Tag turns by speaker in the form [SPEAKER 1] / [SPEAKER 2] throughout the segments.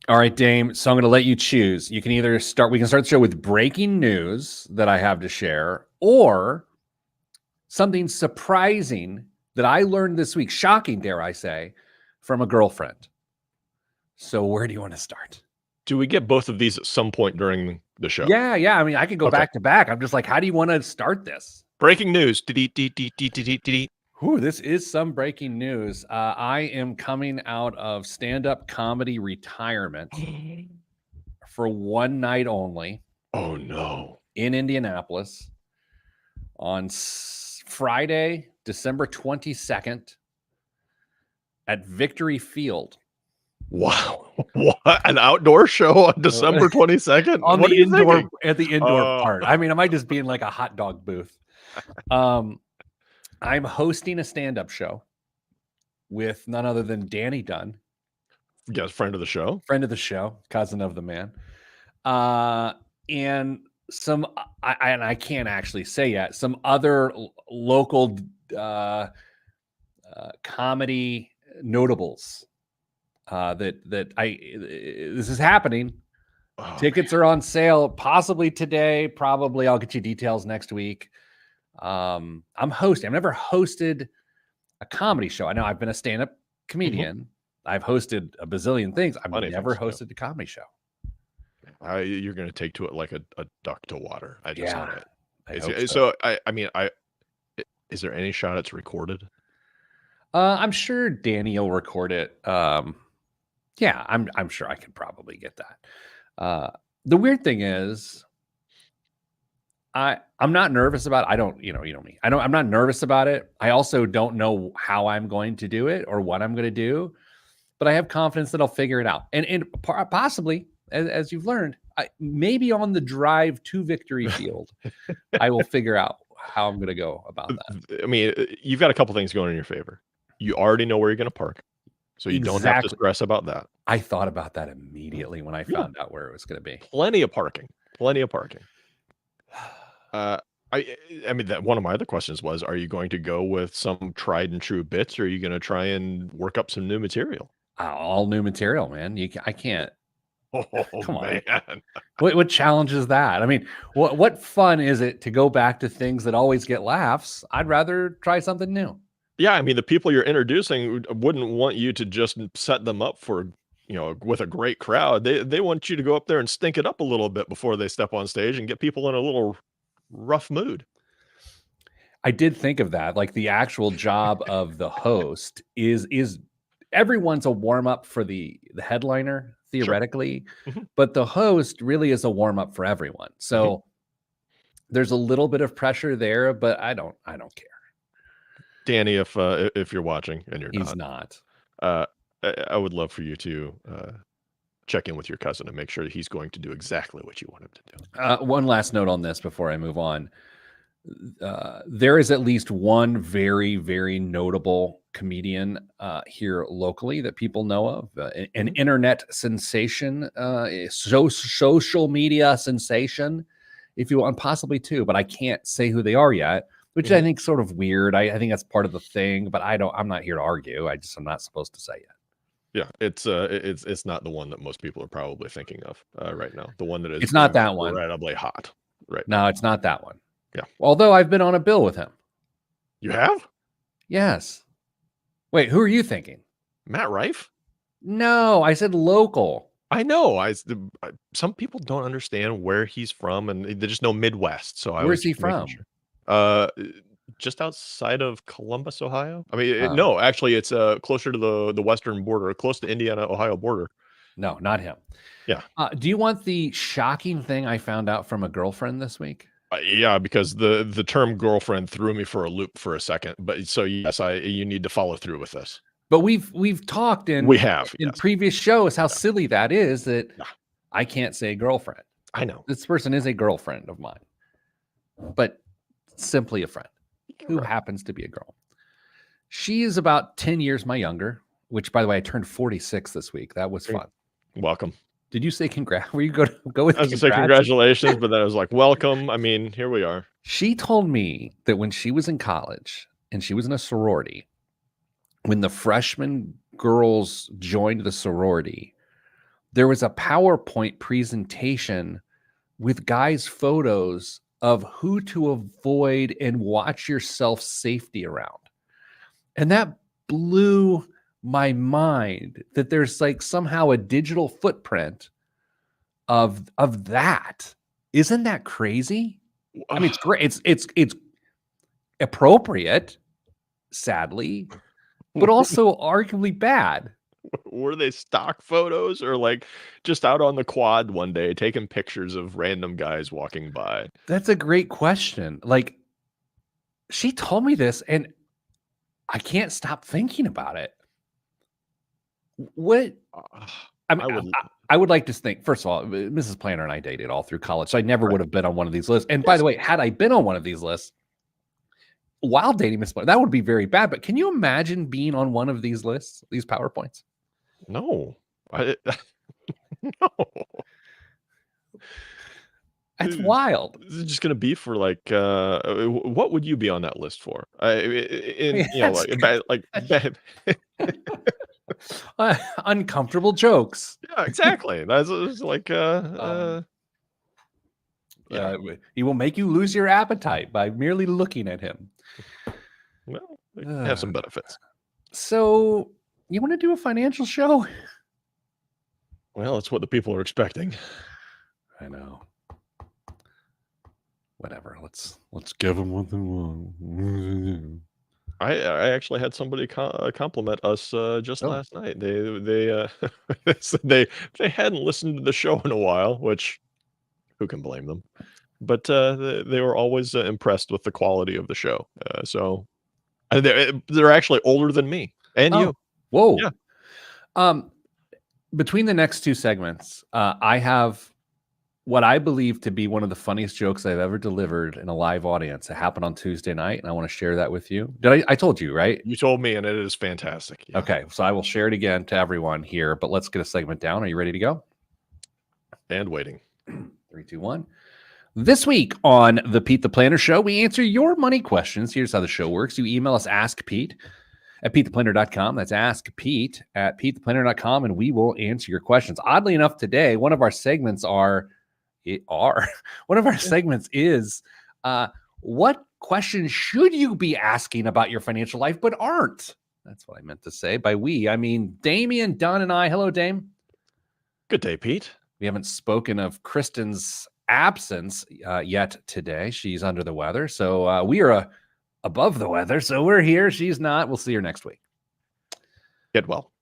[SPEAKER 1] All right, Dame. So I'm going to let you choose. You can either start, we can start the show with breaking news that I have to share, or something surprising that I learned this week, shocking, dare I say, from a girlfriend. So where do you want to start?
[SPEAKER 2] Do we get both of these at some point during the show?
[SPEAKER 1] Yeah. I mean, I could go back to back. I'm just like, how do you want to start this?
[SPEAKER 2] Breaking news.
[SPEAKER 1] Ooh, this is some breaking news. I am coming out of stand-up comedy retirement for one night only.
[SPEAKER 2] Oh, no.
[SPEAKER 1] In Indianapolis on Friday, December 22nd at Victory Field.
[SPEAKER 2] Wow. What? An outdoor show on December 22nd?
[SPEAKER 1] On
[SPEAKER 2] what
[SPEAKER 1] the indoor,
[SPEAKER 2] thinking?
[SPEAKER 1] at the indoor part. I mean, am I just being like a hot dog booth? I'm hosting a stand-up show with none other than Danny Dunn.
[SPEAKER 2] Yes, friend of the show.
[SPEAKER 1] Friend of the show, cousin of the man. And some, I can't actually say yet, some other local comedy notables this is happening. Tickets are on sale possibly today. Probably I'll get you details next week. I'm hosting. I've never hosted a comedy show. I know I've been a stand-up comedian. Mm-hmm. I've hosted a bazillion things. I've never hosted a comedy show.
[SPEAKER 2] You're going to take to it like a duck to water. I just know it.
[SPEAKER 1] So
[SPEAKER 2] I mean, is there any shot it's recorded?
[SPEAKER 1] I'm sure Danny will record it. Yeah, I'm sure I could probably get that. The weird thing is, I'm not nervous about it. I don't, you know me. I'm not nervous about it. I also don't know how I'm going to do it or what I'm going to do, but I have confidence that I'll figure it out. And possibly, as you've learned, maybe on the drive to Victory Field, I will figure out how I'm going to go about that.
[SPEAKER 2] I mean, you've got a couple things going in your favor. You already know where you're going to park, so you don't have to stress about that.
[SPEAKER 1] I thought about that immediately when I found out where it was going to be.
[SPEAKER 2] Plenty of parking. I mean, that one of my other questions was, are you going to go with some tried and true bits, or are you going to try and work up some new material?
[SPEAKER 1] All new material, man. I can't.
[SPEAKER 2] Oh, come on.
[SPEAKER 1] What challenge is that? I mean, what fun is it to go back to things that always get laughs? I'd rather try something new.
[SPEAKER 2] Yeah, I mean, the people you're introducing wouldn't want you to just set them up for, with a great crowd. They want you to go up there and stink it up a little bit before they step on stage and get people in a little rough mood.
[SPEAKER 1] I did think of that. Like, the actual job of the host is everyone's a warm up for the headliner theoretically, sure. But the host really is a warm up for everyone. So there's a little bit of pressure there, but I don't care.
[SPEAKER 2] Danny, if you're watching and
[SPEAKER 1] he's not,
[SPEAKER 2] I would love for you to check in with your cousin and make sure that he's going to do exactly what you want him to
[SPEAKER 1] do. One last note on this before I move on. There is at least one very, very notable comedian here locally that people know of, an internet sensation, social media sensation, if you want, possibly two, but I can't say who they are yet, which I think is sort of weird. I think that's part of the thing, but I'm not here to argue. I'm not supposed to say it.
[SPEAKER 2] Yeah, it's not the one that most people are probably thinking of right now. The one that is,
[SPEAKER 1] it's not that one.
[SPEAKER 2] Incredibly hot right
[SPEAKER 1] now. No, it's not that one.
[SPEAKER 2] Yeah.
[SPEAKER 1] Although I've been on a bill with him.
[SPEAKER 2] You have?
[SPEAKER 1] Yes. Wait, who are you thinking?
[SPEAKER 2] Matt Rife?
[SPEAKER 1] No, I said local.
[SPEAKER 2] I know. Some people don't understand where he's from, and they just know Midwest. So
[SPEAKER 1] where's he from?
[SPEAKER 2] Sure. Just outside of Columbus, Ohio. I mean, no, actually, it's closer to the western border, close to Indiana-Ohio border.
[SPEAKER 1] No, not him.
[SPEAKER 2] Yeah.
[SPEAKER 1] Do you want the shocking thing I found out from a girlfriend this week?
[SPEAKER 2] Yeah, because the term girlfriend threw me for a loop for a second. But so yes, you need to follow through with this.
[SPEAKER 1] But we've talked in previous shows how silly that is, that I can't say girlfriend.
[SPEAKER 2] I know.
[SPEAKER 1] This person is a girlfriend of mine, but simply a friend who happens to be a girl. She is about 10 years my younger, which, by the way, I turned 46 this week. That was fun.
[SPEAKER 2] Welcome.
[SPEAKER 1] Did you say congrats? Were you go with?
[SPEAKER 2] I was going to say congratulations, but then I was like, welcome. I mean, here we are.
[SPEAKER 1] She told me that when she was in college and she was in a sorority, when the freshman girls joined the sorority, there was a PowerPoint presentation with guys' photos of who to avoid and watch yourself safety around. And that blew my mind that there's like somehow a digital footprint of that. Isn't that crazy? I mean, it's great. It's appropriate, sadly, but also arguably bad.
[SPEAKER 2] Were they stock photos or like just out on the quad one day taking pictures of random guys walking by?
[SPEAKER 1] That's a great question. Like, she told me this, and I can't stop thinking about it. What I mean, I would like to think, first of all, Mrs. Planner and I dated all through college, so I never would have been on one of these lists. And by the way, had I been on one of these lists while dating Mrs. Planner, that would be very bad. But can you imagine being on one of these lists, these PowerPoints?
[SPEAKER 2] No. No.
[SPEAKER 1] That's wild.
[SPEAKER 2] This is just gonna be for like, what would you be on that list for?
[SPEAKER 1] Uncomfortable jokes.
[SPEAKER 2] Yeah, exactly. That's like,
[SPEAKER 1] he will make you lose your appetite by merely looking at him.
[SPEAKER 2] Well, they have some benefits.
[SPEAKER 1] So, you want to do a financial show?
[SPEAKER 2] Well, that's what the people are expecting.
[SPEAKER 1] I know. Whatever. Let's give them what they want.
[SPEAKER 2] I actually had somebody compliment us just last night. They said they hadn't listened to the show in a while, which who can blame them? But they were always impressed with the quality of the show. So they're actually older than me and you.
[SPEAKER 1] Whoa.
[SPEAKER 2] Yeah.
[SPEAKER 1] Between the next two segments, I have what I believe to be one of the funniest jokes I've ever delivered in a live audience. It happened on Tuesday night, and I want to share that with you. I told you, right?
[SPEAKER 2] You told me, and it is fantastic.
[SPEAKER 1] Yeah. Okay, so I will share it again to everyone here, but let's get a segment down. Are you ready to go?
[SPEAKER 2] And waiting.
[SPEAKER 1] 3, 2, 1. This week on the Pete the Planner Show, we answer your money questions. Here's how the show works. You email us askpete@petetheplanner.com. That's askpete@petetheplanner.com, and we will answer your questions. Oddly enough, today, one of our segments is what questions should you be asking about your financial life but aren't? That's what I meant to say. By we, I mean Damian, Dunn, and I. Hello, Dame.
[SPEAKER 2] Good day, Pete.
[SPEAKER 1] We haven't spoken of Kristen's absence yet today. She's under the weather. So we are above the weather. So we're here. She's not. We'll see her next week.
[SPEAKER 2] Get well.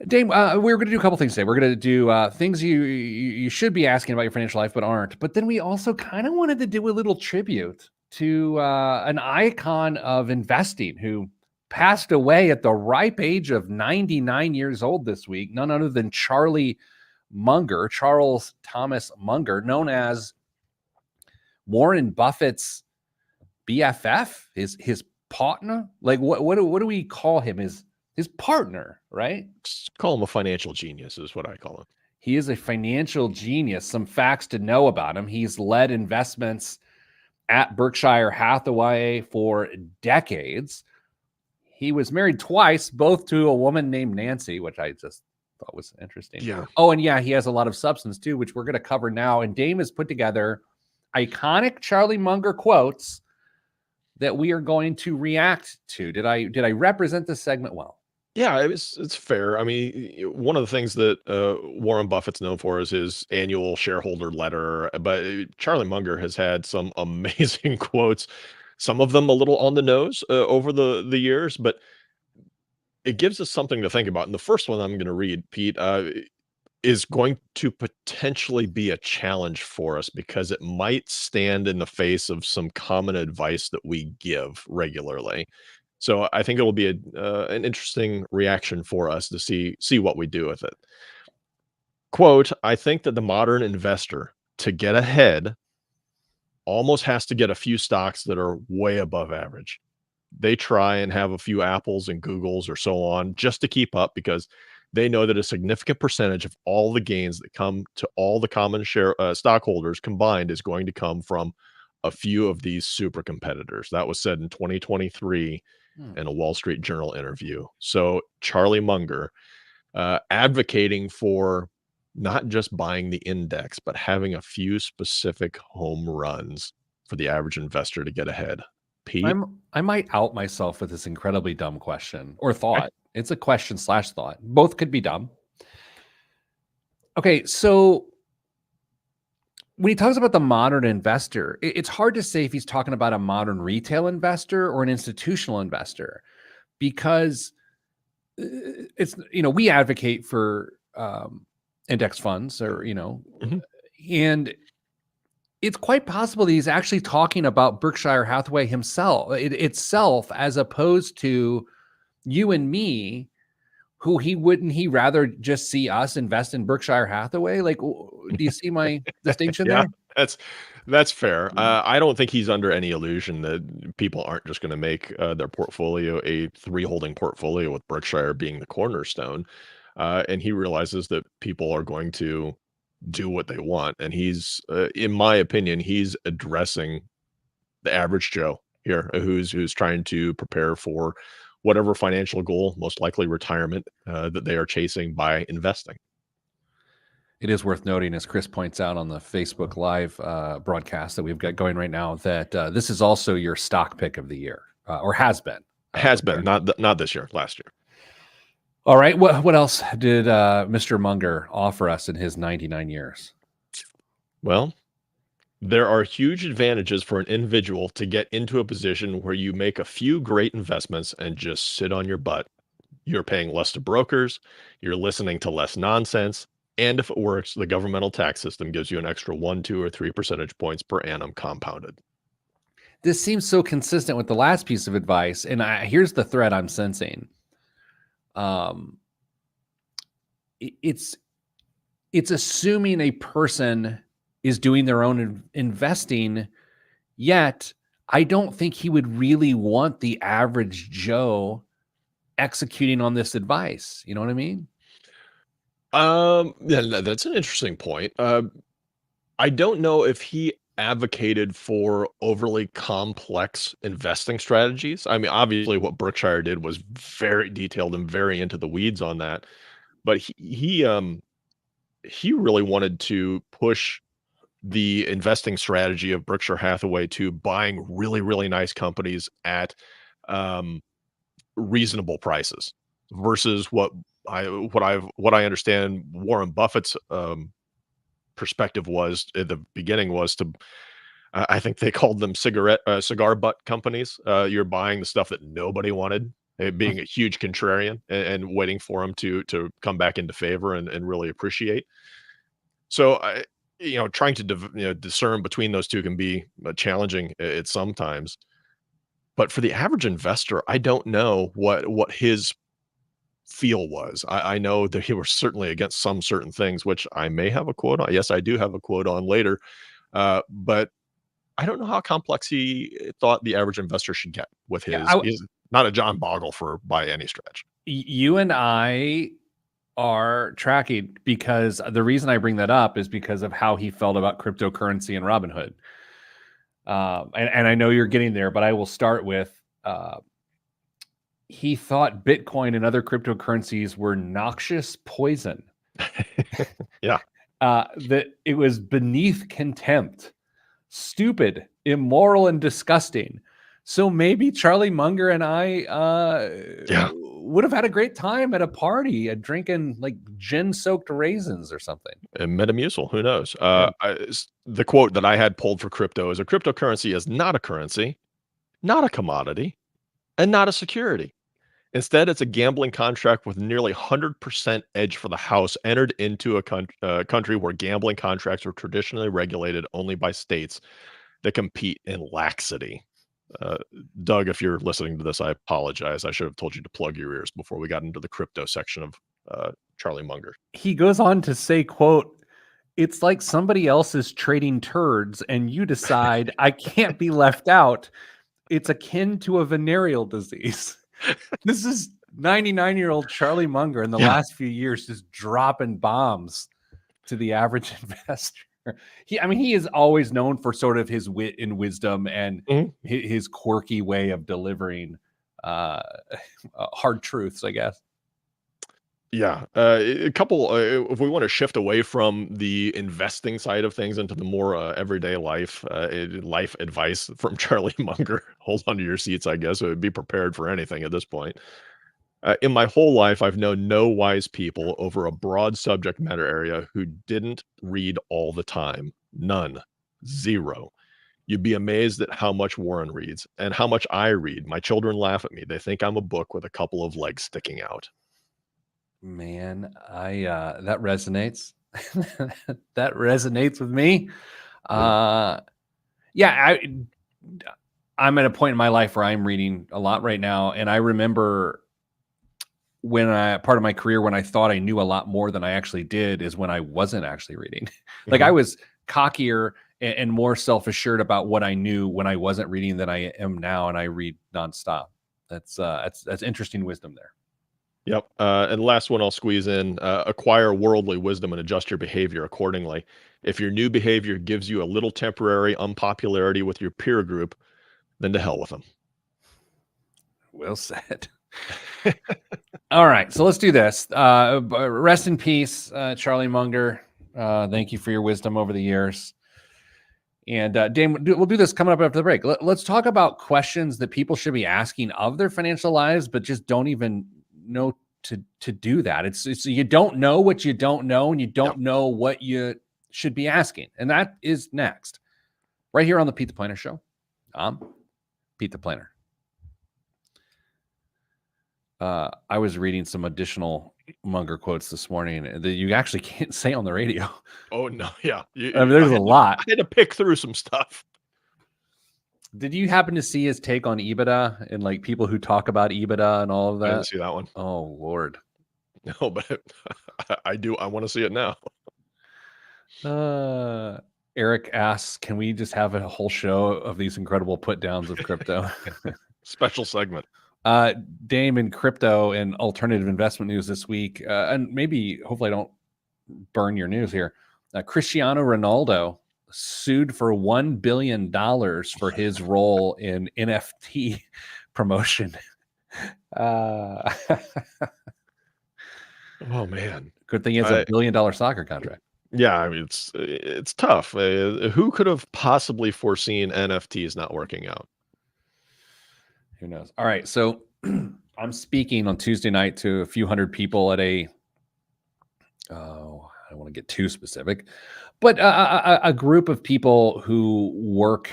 [SPEAKER 1] Dame, we're going to do a couple things today. We're going to do things you should be asking about your financial life but aren't. But then we also kind of wanted to do a little tribute to an icon of investing who passed away at the ripe age of 99 years old this week. None other than Charles Thomas Munger, known as Warren Buffett's BFF, his partner. Like what do we call him? His partner, right?
[SPEAKER 2] Just call him a financial genius is what I call him.
[SPEAKER 1] He is a financial genius. Some facts to know about him. He's led investments at Berkshire Hathaway for decades. He was married twice, both to a woman named Nancy, which I just thought was interesting.
[SPEAKER 2] Yeah.
[SPEAKER 1] Oh, and yeah, he has a lot of substance too, which we're going to cover now. And Dame has put together iconic Charlie Munger quotes that we are going to react to. Did I represent this segment well?
[SPEAKER 2] Yeah, it's fair. I mean, one of the things that Warren Buffett's known for is his annual shareholder letter, but Charlie Munger has had some amazing quotes, some of them a little on the nose over the years, but it gives us something to think about. And the first one I'm going to read, Pete, is going to potentially be a challenge for us because it might stand in the face of some common advice that we give regularly. So I think it'll be an interesting reaction for us to see what we do with it. Quote, I think that the modern investor, to get ahead, almost has to get a few stocks that are way above average. They try and have a few Apples and Googles or so on just to keep up because they know that a significant percentage of all the gains that come to all the common share stockholders combined is going to come from a few of these super competitors. That was said in 2023 in a Wall Street Journal interview. So Charlie Munger, advocating for not just buying the index, but having a few specific home runs for the average investor to get ahead. Pete?
[SPEAKER 1] I might out myself with this incredibly dumb question or
[SPEAKER 2] Okay.
[SPEAKER 1] thought. It's a question slash thought. Both could be dumb. Okay, so when he talks about the modern investor, it's hard to say if he's talking about a modern retail investor or an institutional investor, because it's, we advocate for index funds, or
[SPEAKER 2] Mhm.
[SPEAKER 1] and it's quite possible that he's actually talking about Berkshire Hathaway itself, as opposed to you and me, who wouldn't he rather just see us invest in Berkshire Hathaway? Like, do you see my distinction
[SPEAKER 2] Yeah,
[SPEAKER 1] there?
[SPEAKER 2] that's fair. I don't think he's under any illusion that people aren't just going to make their portfolio a three holding portfolio with Berkshire being the cornerstone. And he realizes that people are going to do what they want. And he's, in my opinion, he's addressing the average Joe here, who's trying to prepare for whatever financial goal, most likely retirement, that they are chasing by investing.
[SPEAKER 1] It is worth noting, as Chris points out on the Facebook Live broadcast that we've got going right now, that this is also your stock pick of the year, or has been.
[SPEAKER 2] Has been, not this year, last year.
[SPEAKER 1] All right. What else did Mr. Munger offer us in his 99 years?
[SPEAKER 2] Well, there are huge advantages for an individual to get into a position where you make a few great investments and just sit on your butt. You're paying less to brokers, you're listening to less nonsense, and if it works, the governmental tax system gives you an extra 1, 2, or 3 percentage points per annum compounded.
[SPEAKER 1] This seems so consistent with the last piece of advice, and here's the thread I'm sensing. It's assuming a person is doing their own investing, yet I don't think he would really want the average Joe executing on this advice. You know what I mean?
[SPEAKER 2] Yeah, that's an interesting point. I don't know if he advocated for overly complex investing strategies. I mean, obviously, what Berkshire did was very detailed and very into the weeds on that. But he really wanted to push the investing strategy of Berkshire Hathaway to buying really, really nice companies at um, reasonable prices versus what I understand Warren Buffett's perspective was at the beginning was to I think they called them cigar butt companies. You're buying the stuff that nobody wanted, being a huge contrarian and waiting for them to come back into favor and really appreciate. So trying to discern between those two can be challenging at sometimes. But for the average investor, I don't know what his feel was. I know that he was certainly against some certain things, which I may have a quote on. Yes, I do have a quote on later. But I don't know how complex he thought the average investor should get with his. He's not a John Bogle by any stretch.
[SPEAKER 1] You and I are tracking, because the reason I bring that up is because of how he felt about cryptocurrency and Robinhood. And I know you're getting there, but I will start with he thought Bitcoin and other cryptocurrencies were noxious poison.
[SPEAKER 2] Yeah.
[SPEAKER 1] That it was beneath contempt, stupid, immoral, and disgusting. So maybe Charlie Munger and I would have had a great time at a party, drinking like gin-soaked raisins or something.
[SPEAKER 2] And Metamucil, who knows? The quote that I had pulled for crypto is: a cryptocurrency is not a currency, not a commodity, and not a security. Instead, it's a gambling contract with nearly 100% edge for the house, entered into a country where gambling contracts are traditionally regulated only by states that compete in laxity. Doug, if you're listening to this, I apologize. I should have told you to plug your ears before we got into the crypto section of Charlie Munger.
[SPEAKER 1] He goes on to say, quote, "It's like somebody else is trading turds and you decide I can't be left out. It's akin to a venereal disease." This is 99-year-old Charlie Munger in the last few years just dropping bombs to the average investor. He is always known for sort of his wit and wisdom and his quirky way of delivering hard truths, I guess.
[SPEAKER 2] Yeah, a couple. If we want to shift away from the investing side of things into the more everyday life, life advice from Charlie Munger. Hold on to your seats, I guess. Be prepared for anything at this point. In my whole life, I've known no wise people over a broad subject matter area who didn't read all the time. None. Zero. You'd be amazed at how much Warren reads and how much I read. My children laugh at me. They think I'm a book with a couple of legs sticking out.
[SPEAKER 1] Man, I that resonates. That resonates with me. Uh yeah, I'm at a point in my life where I'm reading a lot right now, and I remember when part of my career when I thought I knew a lot more than I actually did is when I wasn't actually reading. Like I
[SPEAKER 2] Mhm.
[SPEAKER 1] was cockier and more self-assured about what I knew when I wasn't reading than I am now, and I read nonstop. That's interesting wisdom there.
[SPEAKER 2] Yep. And last one I'll squeeze in, acquire worldly wisdom and adjust your behavior accordingly. If your new behavior gives you a little temporary unpopularity with your peer group, then to hell with them.
[SPEAKER 1] Well said. All right, so let's do this. Rest in peace, Charlie Munger. Thank you for your wisdom over the years. And Dame, we'll do this coming up after the break. Let's talk about questions that people should be asking of their financial lives, but just don't even know to do that. It's you don't know what you don't know, and you
[SPEAKER 2] Yep.
[SPEAKER 1] don't know what you should be asking, and that is next, right here on the Pete the Planner Show. Pete the Planner. I was reading some additional Munger quotes this morning that you actually can't say on the radio.
[SPEAKER 2] Oh no, yeah.
[SPEAKER 1] I mean, there's a lot.
[SPEAKER 2] I had to pick through some stuff.
[SPEAKER 1] Did you happen to see his take on EBITDA and like people who talk about EBITDA and all of
[SPEAKER 2] I didn't
[SPEAKER 1] that?
[SPEAKER 2] see that one.
[SPEAKER 1] Oh Lord.
[SPEAKER 2] No, but I do. I want to see it now.
[SPEAKER 1] Uh Eric asks, can we just have a whole show of these incredible put downs of crypto?
[SPEAKER 2] Special segment.
[SPEAKER 1] Dame in crypto and alternative investment news this week, and maybe hopefully I don't burn your news here. Cristiano Ronaldo sued for $1 billion for his role in NFT promotion. Uh,
[SPEAKER 2] Oh man.
[SPEAKER 1] good thing he has a $1 billion soccer contract.
[SPEAKER 2] Yeah, I mean it's tough. Who could have possibly foreseen NFTs not working out?
[SPEAKER 1] Who knows? All right. So I'm speaking on Tuesday night to a few hundred people at I don't want to get too specific, but a group of people who work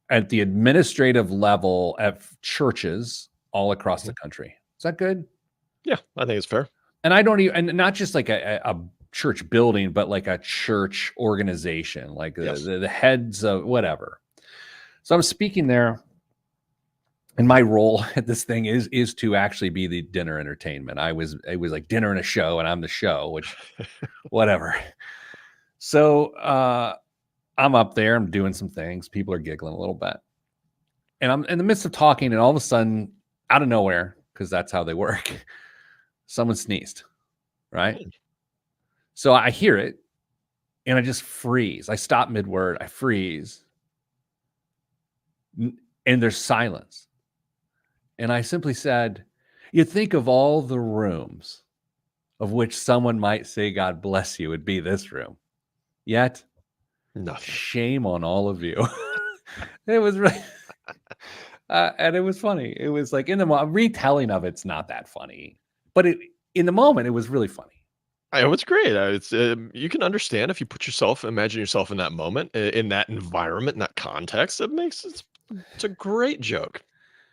[SPEAKER 1] at the administrative level at churches all across the
[SPEAKER 2] Mhm.
[SPEAKER 1] country. Is that good?
[SPEAKER 2] Yeah, I think it's fair.
[SPEAKER 1] And I don't even, and not just like a church building, but like a church organization, like
[SPEAKER 2] Yes.
[SPEAKER 1] the heads of whatever. So I'm speaking there, and my role at this thing is to actually be the dinner entertainment. It was like dinner and a show, and I'm the show, which whatever. So I'm up there, I'm doing some things. People are giggling a little bit. And I'm in the midst of talking, and all of a sudden, out of nowhere, because that's how they work, someone sneezed, right?
[SPEAKER 2] Hmm.
[SPEAKER 1] So I hear it, and I just freeze. I stop mid-word, I freeze, and there's silence. And I simply said, "You think of all the rooms of which someone might say, 'God bless you,' would be this room. Yet,
[SPEAKER 2] Nothing.
[SPEAKER 1] shame on all of you." It was really and it was funny. It was like in the retelling of it's not that funny, but in the moment, it was really funny.
[SPEAKER 2] It was great. It's you can understand if you imagine yourself in that moment, in that environment, in that context. It's a great joke.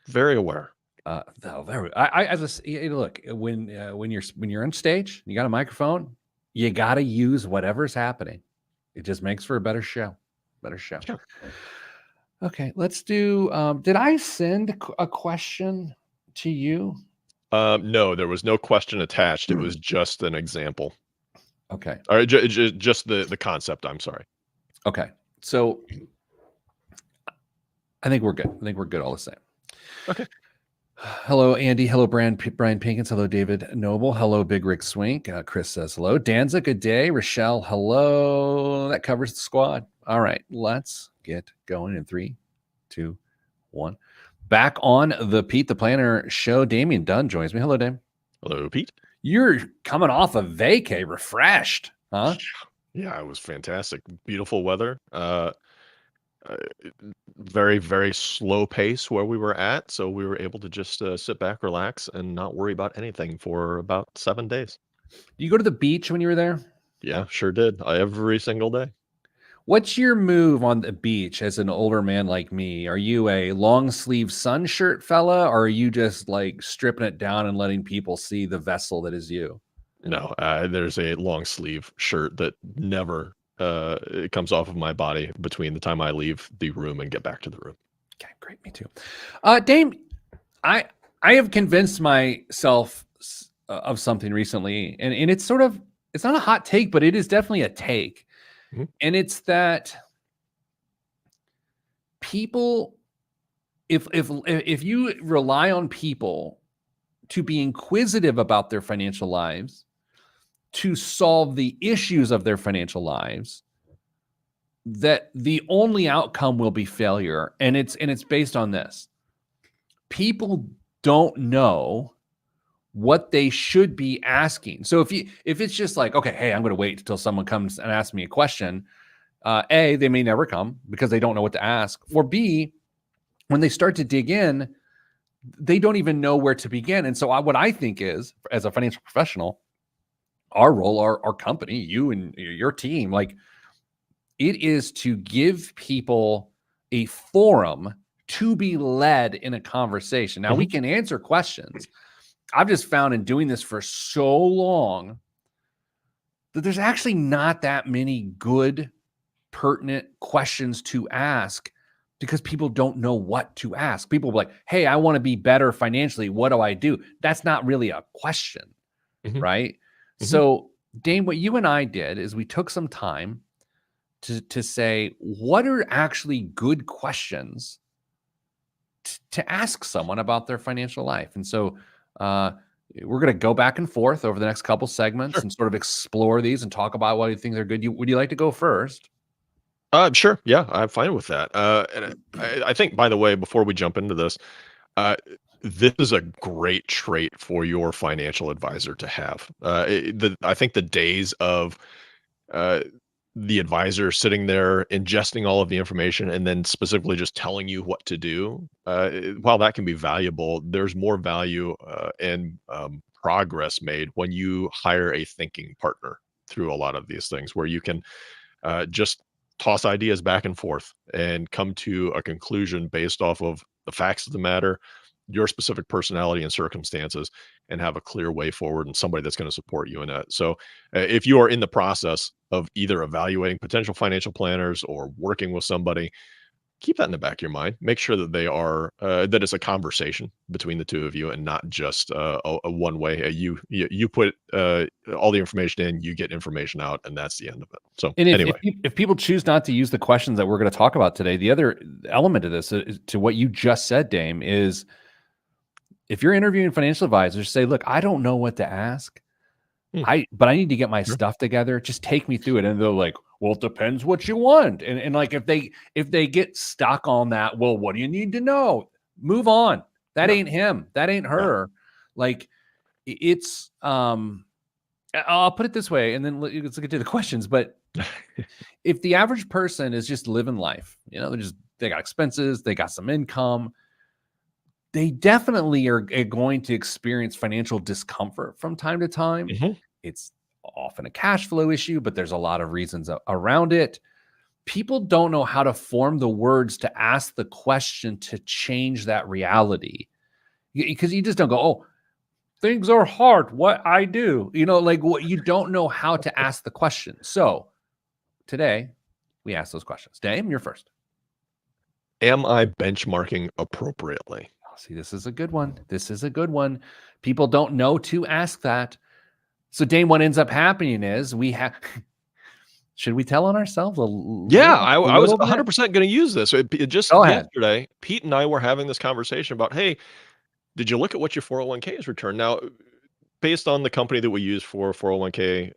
[SPEAKER 2] Very aware.
[SPEAKER 1] No, I as look when you're on stage, you got a microphone, you got to use whatever's happening. It just makes for a better show. Better show.
[SPEAKER 2] Yeah.
[SPEAKER 1] Okay, let's do. Did I send a question to you?
[SPEAKER 2] No, there was no question attached. It was just an example.
[SPEAKER 1] Okay.
[SPEAKER 2] Or just the concept. I'm sorry.
[SPEAKER 1] Okay. So I think we're good. I think we're good all the same.
[SPEAKER 2] Okay.
[SPEAKER 1] Hello, Andy. Hello, Brian Pinkins. Hello, David Noble. Hello, Big Rick Swink. Chris says hello. Danza, good day. Rochelle, hello. That covers the squad. All right, let's get going in 3, 2, 1. Back on the Pete the Planner show, Damian Dunn joins me. Hello, Dame.
[SPEAKER 2] Hello, Pete.
[SPEAKER 1] You're coming off of vacay, refreshed, huh?
[SPEAKER 2] Yeah, it was fantastic. Beautiful weather. Uh, very, very slow pace where we were at, so we were able to just sit back, relax, and not worry about anything for about 7 days.
[SPEAKER 1] Do you go to the beach when you were there?
[SPEAKER 2] Yeah, sure did. Every single day.
[SPEAKER 1] What's your move on the beach as an older man like me? Are you a long sleeve sun shirt fella, or are you just like stripping it down and letting people see the vessel that is you?
[SPEAKER 2] No, there's a long sleeve shirt that never it comes off of my body between the time I leave the room and get back to the room.
[SPEAKER 1] Okay, great. Me too. Dame, I I have convinced myself of something recently, and it's sort of it's not a hot take, but it is definitely a take,
[SPEAKER 2] Mhm.
[SPEAKER 1] and it's that people, if you rely on people to be inquisitive about their financial lives, to solve the issues of their financial lives, that the only outcome will be failure. And it's based on this. People don't know what they should be asking. So if it's just like, okay, hey, I'm going to wait until someone comes and asks me a question, A, they may never come because they don't know what to ask. Or B, when they start to dig in, they don't even know where to begin. And so what I think is, as a financial professional, our role, our company, you and your team, like, it is to give people a forum to be led in a conversation. Now, we
[SPEAKER 2] Mhm.
[SPEAKER 1] can answer questions. I've just found in doing this for so long that there's actually not that many good, pertinent questions to ask because people don't know what to ask. People are like, hey, I want to be better financially. What do I do? That's not really a question,
[SPEAKER 2] Mhm.
[SPEAKER 1] right?
[SPEAKER 2] Mhm.
[SPEAKER 1] So, Dane, what you and I did is we took some time to say, what are actually good questions to ask someone about their financial life? And so, uh, we're going to go back and forth over the next couple segments
[SPEAKER 2] Sure.
[SPEAKER 1] and sort of explore these and talk about what you think are good. Would you like to go first?
[SPEAKER 2] Sure. Yeah, I'm fine with that. And I think, by the way, before we jump into this, uh, this is a great trait for your financial advisor to have. I think the days of uh, the advisor sitting there ingesting all of the information and then specifically just telling you what to do, while that can be valuable, there's more value and progress made when you hire a thinking partner through a lot of these things where you can just toss ideas back and forth and come to a conclusion based off of the facts of the matter, your specific personality and circumstances, and have a clear way forward and somebody that's going to support you in that. So, if you are in the process of either evaluating potential financial planners or working with somebody, keep that in the back of your mind. Make sure that they are that it's a conversation between the two of you and not just a one way. You put all the information in, you get information out, and that's the end of it. So
[SPEAKER 1] And if
[SPEAKER 2] anyway,
[SPEAKER 1] if, if people choose not to use the questions that we're going to talk about today, the other element of this is, to what you just said, Dame, is if you're interviewing financial advisors, say, look, I don't know what to ask.
[SPEAKER 2] hmm,
[SPEAKER 1] But I need to get my
[SPEAKER 2] sure.
[SPEAKER 1] stuff together. Just take me through it. And they're like, well, it depends what you want. And like if they get stuck on that, well, what do you need to know? Move on. That
[SPEAKER 2] Yeah,
[SPEAKER 1] ain't him. That ain't
[SPEAKER 2] yeah.
[SPEAKER 1] her. Like, it's I'll put it this way, and then let's get to the questions. But if the average person is just living life, they got expenses, they got some income, they definitely are going to experience financial discomfort from time to time.
[SPEAKER 2] Mhm.
[SPEAKER 1] It's often a cash flow issue, but there's a lot of reasons around it. People don't know how to form the words to ask the question to change that reality, because you just don't go, oh, things are hard. What I do, like, what, you don't know how to ask the question. So today we ask those questions. Dame, you're first.
[SPEAKER 2] Am I benchmarking appropriately?
[SPEAKER 1] Oh, see, this is a good one. This is a good one. People don't know to ask that. So, Dame, what ends up happening is we have. Should we tell on ourselves a
[SPEAKER 2] Yeah,
[SPEAKER 1] little,
[SPEAKER 2] I was
[SPEAKER 1] bit?
[SPEAKER 2] 100% gonna use this. It just
[SPEAKER 1] Go ahead.
[SPEAKER 2] yesterday, Pete and I were having this conversation about, "Hey, did you look at what your 401k has returned?" Now, based on the company that we use for 401k,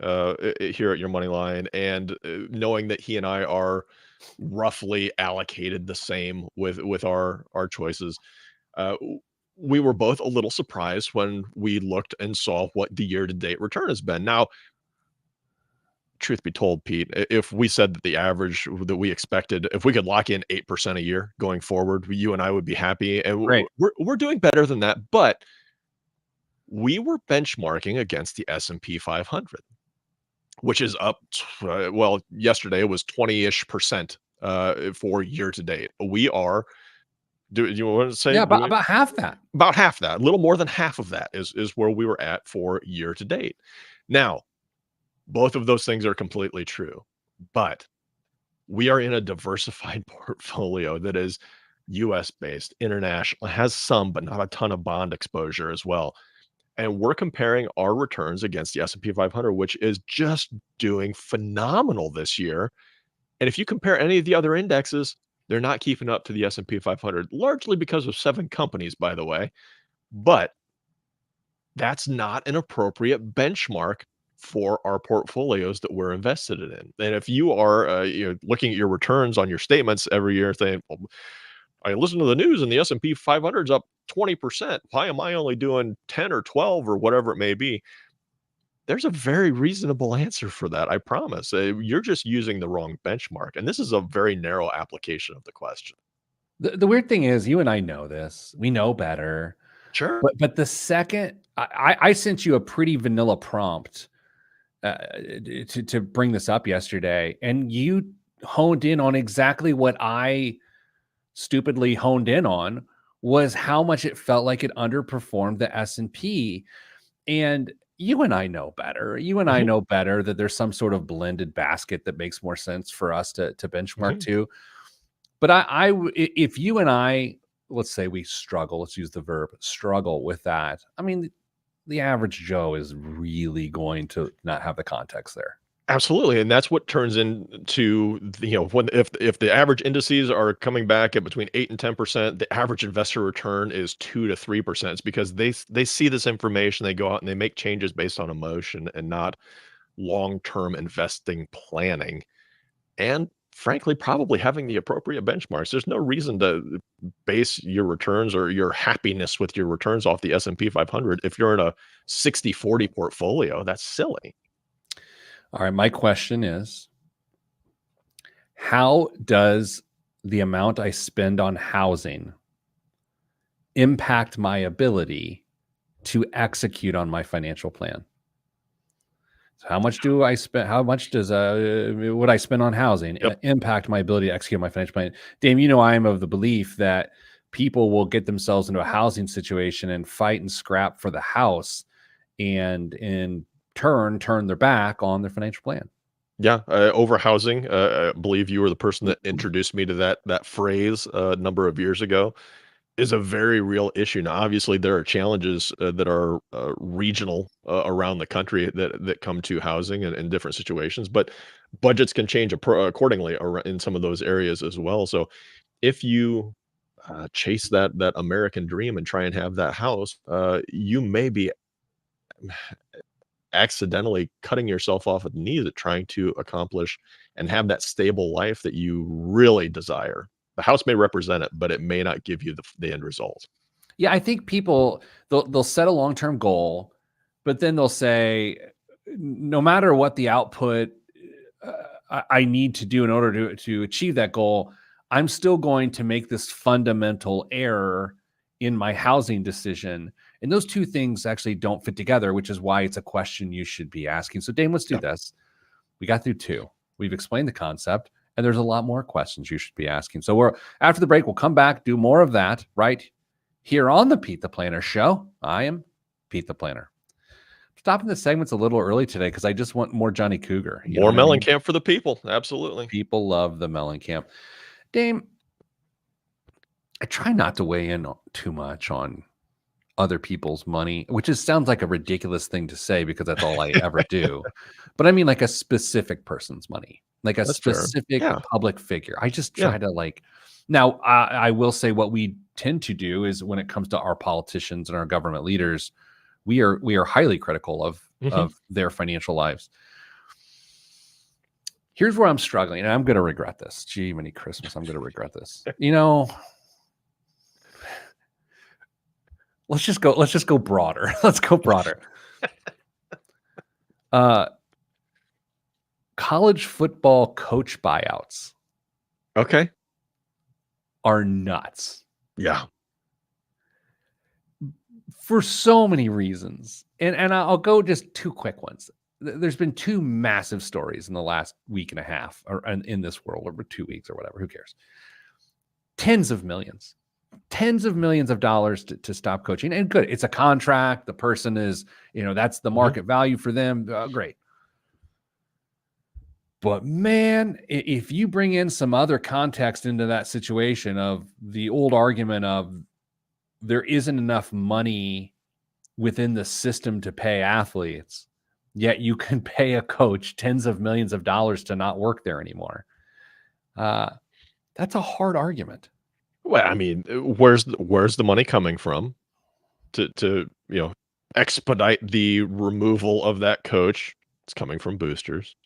[SPEAKER 2] here at Your Money Line, and, knowing that he and I are roughly allocated the same with our choices, we were both a little surprised when we looked and saw what the year-to-date return has been. Now, truth be told, Pete, if we said that the average that we expected, if we could lock in 8% a year going forward, you and I would be happy. And
[SPEAKER 1] Great.
[SPEAKER 2] we're doing better than that, but we were benchmarking against the S&P 500, which is up. Well, yesterday it was 20-ish% for year to date. We are. Do you want to say
[SPEAKER 1] Yeah, about half that.
[SPEAKER 2] about half that? A little more than half of that is where we were at for year to date. Now, both of those things are completely true, but we are in a diversified portfolio that is US based, international, has some, but not a ton of bond exposure as well. And we're comparing our returns against the S&P 500, which is just doing phenomenal this year. And if you compare any of the other indexes, they're not keeping up to the S&P 500, largely because of 7 companies, by the way. But that's not an appropriate benchmark for our portfolios that we're invested in. And if you are, looking at your returns on your statements every year, saying, "Well, I listen to the news and the S&P 500 is up 20%. Why am I only doing 10 or 12 or whatever it may be?" There's a very reasonable answer for that. I promise. You're just using the wrong benchmark, and this is a very narrow application of the question.
[SPEAKER 1] The weird thing is, you and I know this. We know better.
[SPEAKER 2] Sure.
[SPEAKER 1] But the second I sent you a pretty vanilla prompt to bring this up yesterday, and you honed in on exactly what I stupidly honed in on, was how much it felt like it underperformed the S&P. And you and I know better. You and I
[SPEAKER 2] Mhm,
[SPEAKER 1] know better that there's some sort of blended basket that makes more sense for us to benchmark
[SPEAKER 2] mhm.
[SPEAKER 1] to. But if you and I, let's say we struggle, let's use the verb struggle with that. I mean, the average Joe is really going to not have the context there.
[SPEAKER 2] Absolutely, and that's what turns into the, when if the average indices are coming back at between 8 and 10%, the average investor return is 2 to 3%. It's because they see this information, they go out and they make changes based on emotion and not long-term investing planning. And frankly, probably having the appropriate benchmarks. There's no reason to base your returns or your happiness with your returns off the S&P 500 if you're in a 60-40 portfolio. That's silly.
[SPEAKER 1] All right. My question is, how does the amount I spend on housing impact my ability to execute on my financial plan? So how much do I spend? How much does what I spend on housing
[SPEAKER 2] Yep.
[SPEAKER 1] impact my ability to execute my financial plan? Dame, I am of the belief that people will get themselves into a housing situation and fight and scrap for the house, and in turn their back on their financial plan.
[SPEAKER 2] Yeah, overhousing. I believe you were the person that introduced me to that phrase a number of years ago. Is a very real issue. Now, obviously, there are challenges that are regional around the country that come to housing and in different situations, but budgets can change accordingly in some of those areas as well. So, if you chase that American dream and try and have that house, you may be accidentally cutting yourself off at the knees at trying to accomplish and have that stable life that you really desire. The house may represent it, but it may not give you the end result.
[SPEAKER 1] Yeah, I think people they'll set a long-term goal, but then they'll say, no matter what the output I need to do in order to achieve that goal, I'm still going to make this fundamental error in my housing decision. And those two things actually don't fit together, which is why it's a question you should be asking. So, Dame, let's do
[SPEAKER 2] Yeah.
[SPEAKER 1] this. We got through two. We've explained the concept, and there's a lot more questions you should be asking. So, we're after the break, we'll come back, do more of that right here on the Pete the Planner Show. I am Pete the Planner. Stopping the segments a little early today because I just want more Johnny Cougar. You know
[SPEAKER 2] More
[SPEAKER 1] what I mean?
[SPEAKER 2] Mellencamp for the people. Absolutely.
[SPEAKER 1] People love the Mellencamp. Dame, I try not to weigh in too much on other people's money, which sounds like a ridiculous thing to say because that's all I ever do. But I mean like a specific person's money, like a
[SPEAKER 2] That's fair.
[SPEAKER 1] specific
[SPEAKER 2] Yeah.
[SPEAKER 1] public figure. I just
[SPEAKER 2] Yeah.
[SPEAKER 1] try to now I will say what we tend to do is when it comes to our politicians and our government leaders, we are highly critical
[SPEAKER 2] Mhm.
[SPEAKER 1] of their financial lives. Here's where I'm struggling, and I'm going to regret this. Gee, many Christmas, I'm going to regret this. let's just go broader. Let's go broader. College football coach buyouts
[SPEAKER 2] Okay.
[SPEAKER 1] are nuts
[SPEAKER 2] Yeah.
[SPEAKER 1] for so many reasons. And I'll go just two quick ones. There's been two massive stories in the last week and a half, or in this world, or 2 weeks, or whatever. Who cares? Tens of millions of dollars to stop coaching. And good, it's a contract. The person is, that's the market value for them. Great. But man, if you bring in some other context into that situation of the old argument of there isn't enough money within the system to pay athletes, yet you can pay a coach tens of millions of dollars to not work there anymore. That's a hard argument.
[SPEAKER 2] Well, I mean, where's the money coming from to expedite the removal of that coach? It's coming from boosters.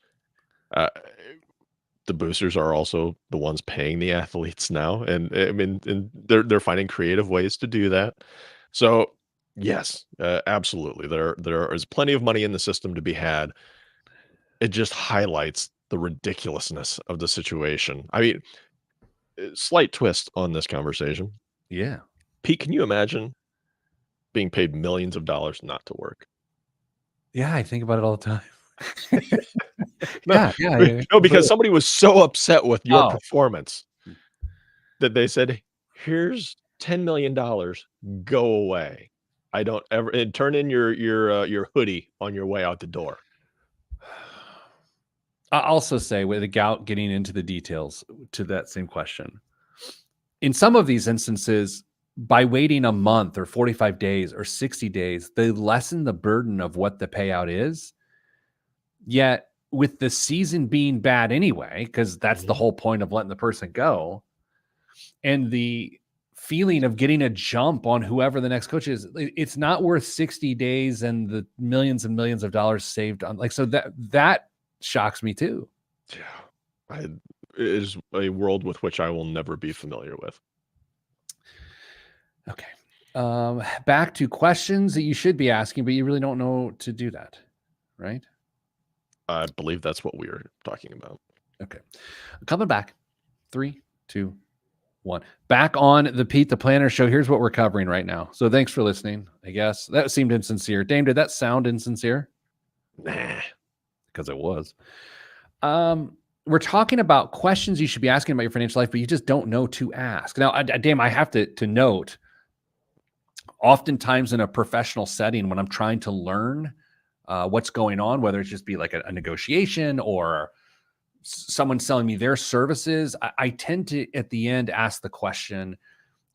[SPEAKER 2] The boosters are also the ones paying the athletes now, and I mean, and they're finding creative ways to do that. So yes, absolutely, there is plenty of money in the system to be had. It just highlights the ridiculousness of the situation. I mean, slight twist on this conversation.
[SPEAKER 1] Yeah.
[SPEAKER 2] Pete, can you imagine being paid millions of dollars not to work?
[SPEAKER 1] Yeah, I think about it all the time.
[SPEAKER 2] No,
[SPEAKER 1] Yeah.
[SPEAKER 2] no, because somebody was so upset with your
[SPEAKER 1] Oh.
[SPEAKER 2] performance that they said, "Here's $10 million, go away. I don't ever and turn in your hoodie on your way out the door."
[SPEAKER 1] I also say, without getting into the details to that same question, in some of these instances, by waiting a month or 45 days or 60 days, they lessen the burden of what the payout is. Yet, with the season being bad anyway, because that's the whole point of letting the person go, and the feeling of getting a jump on whoever the next coach is, it's not worth 60 days and the millions and millions of dollars saved on, so that shocks me too.
[SPEAKER 2] Yeah. It is a world with which I will never be familiar with.
[SPEAKER 1] Okay. Back to questions that you should be asking, but you really don't know to do that, right?
[SPEAKER 2] I believe that's what we were talking about.
[SPEAKER 1] Okay. Coming back. 3, 2, 1. Back on the Pete the Planner show. Here's what we're covering right now. So thanks for listening, I guess. That seemed insincere. Dame, did that sound insincere?
[SPEAKER 2] Nah.
[SPEAKER 1] Because it was. We're talking about questions you should be asking about your financial life, but you just don't know to ask. Now, Dame, I have to note, oftentimes in a professional setting, when I'm trying to learn what's going on, whether it's just be like a negotiation or someone selling me their services, I tend to, at the end, ask the question,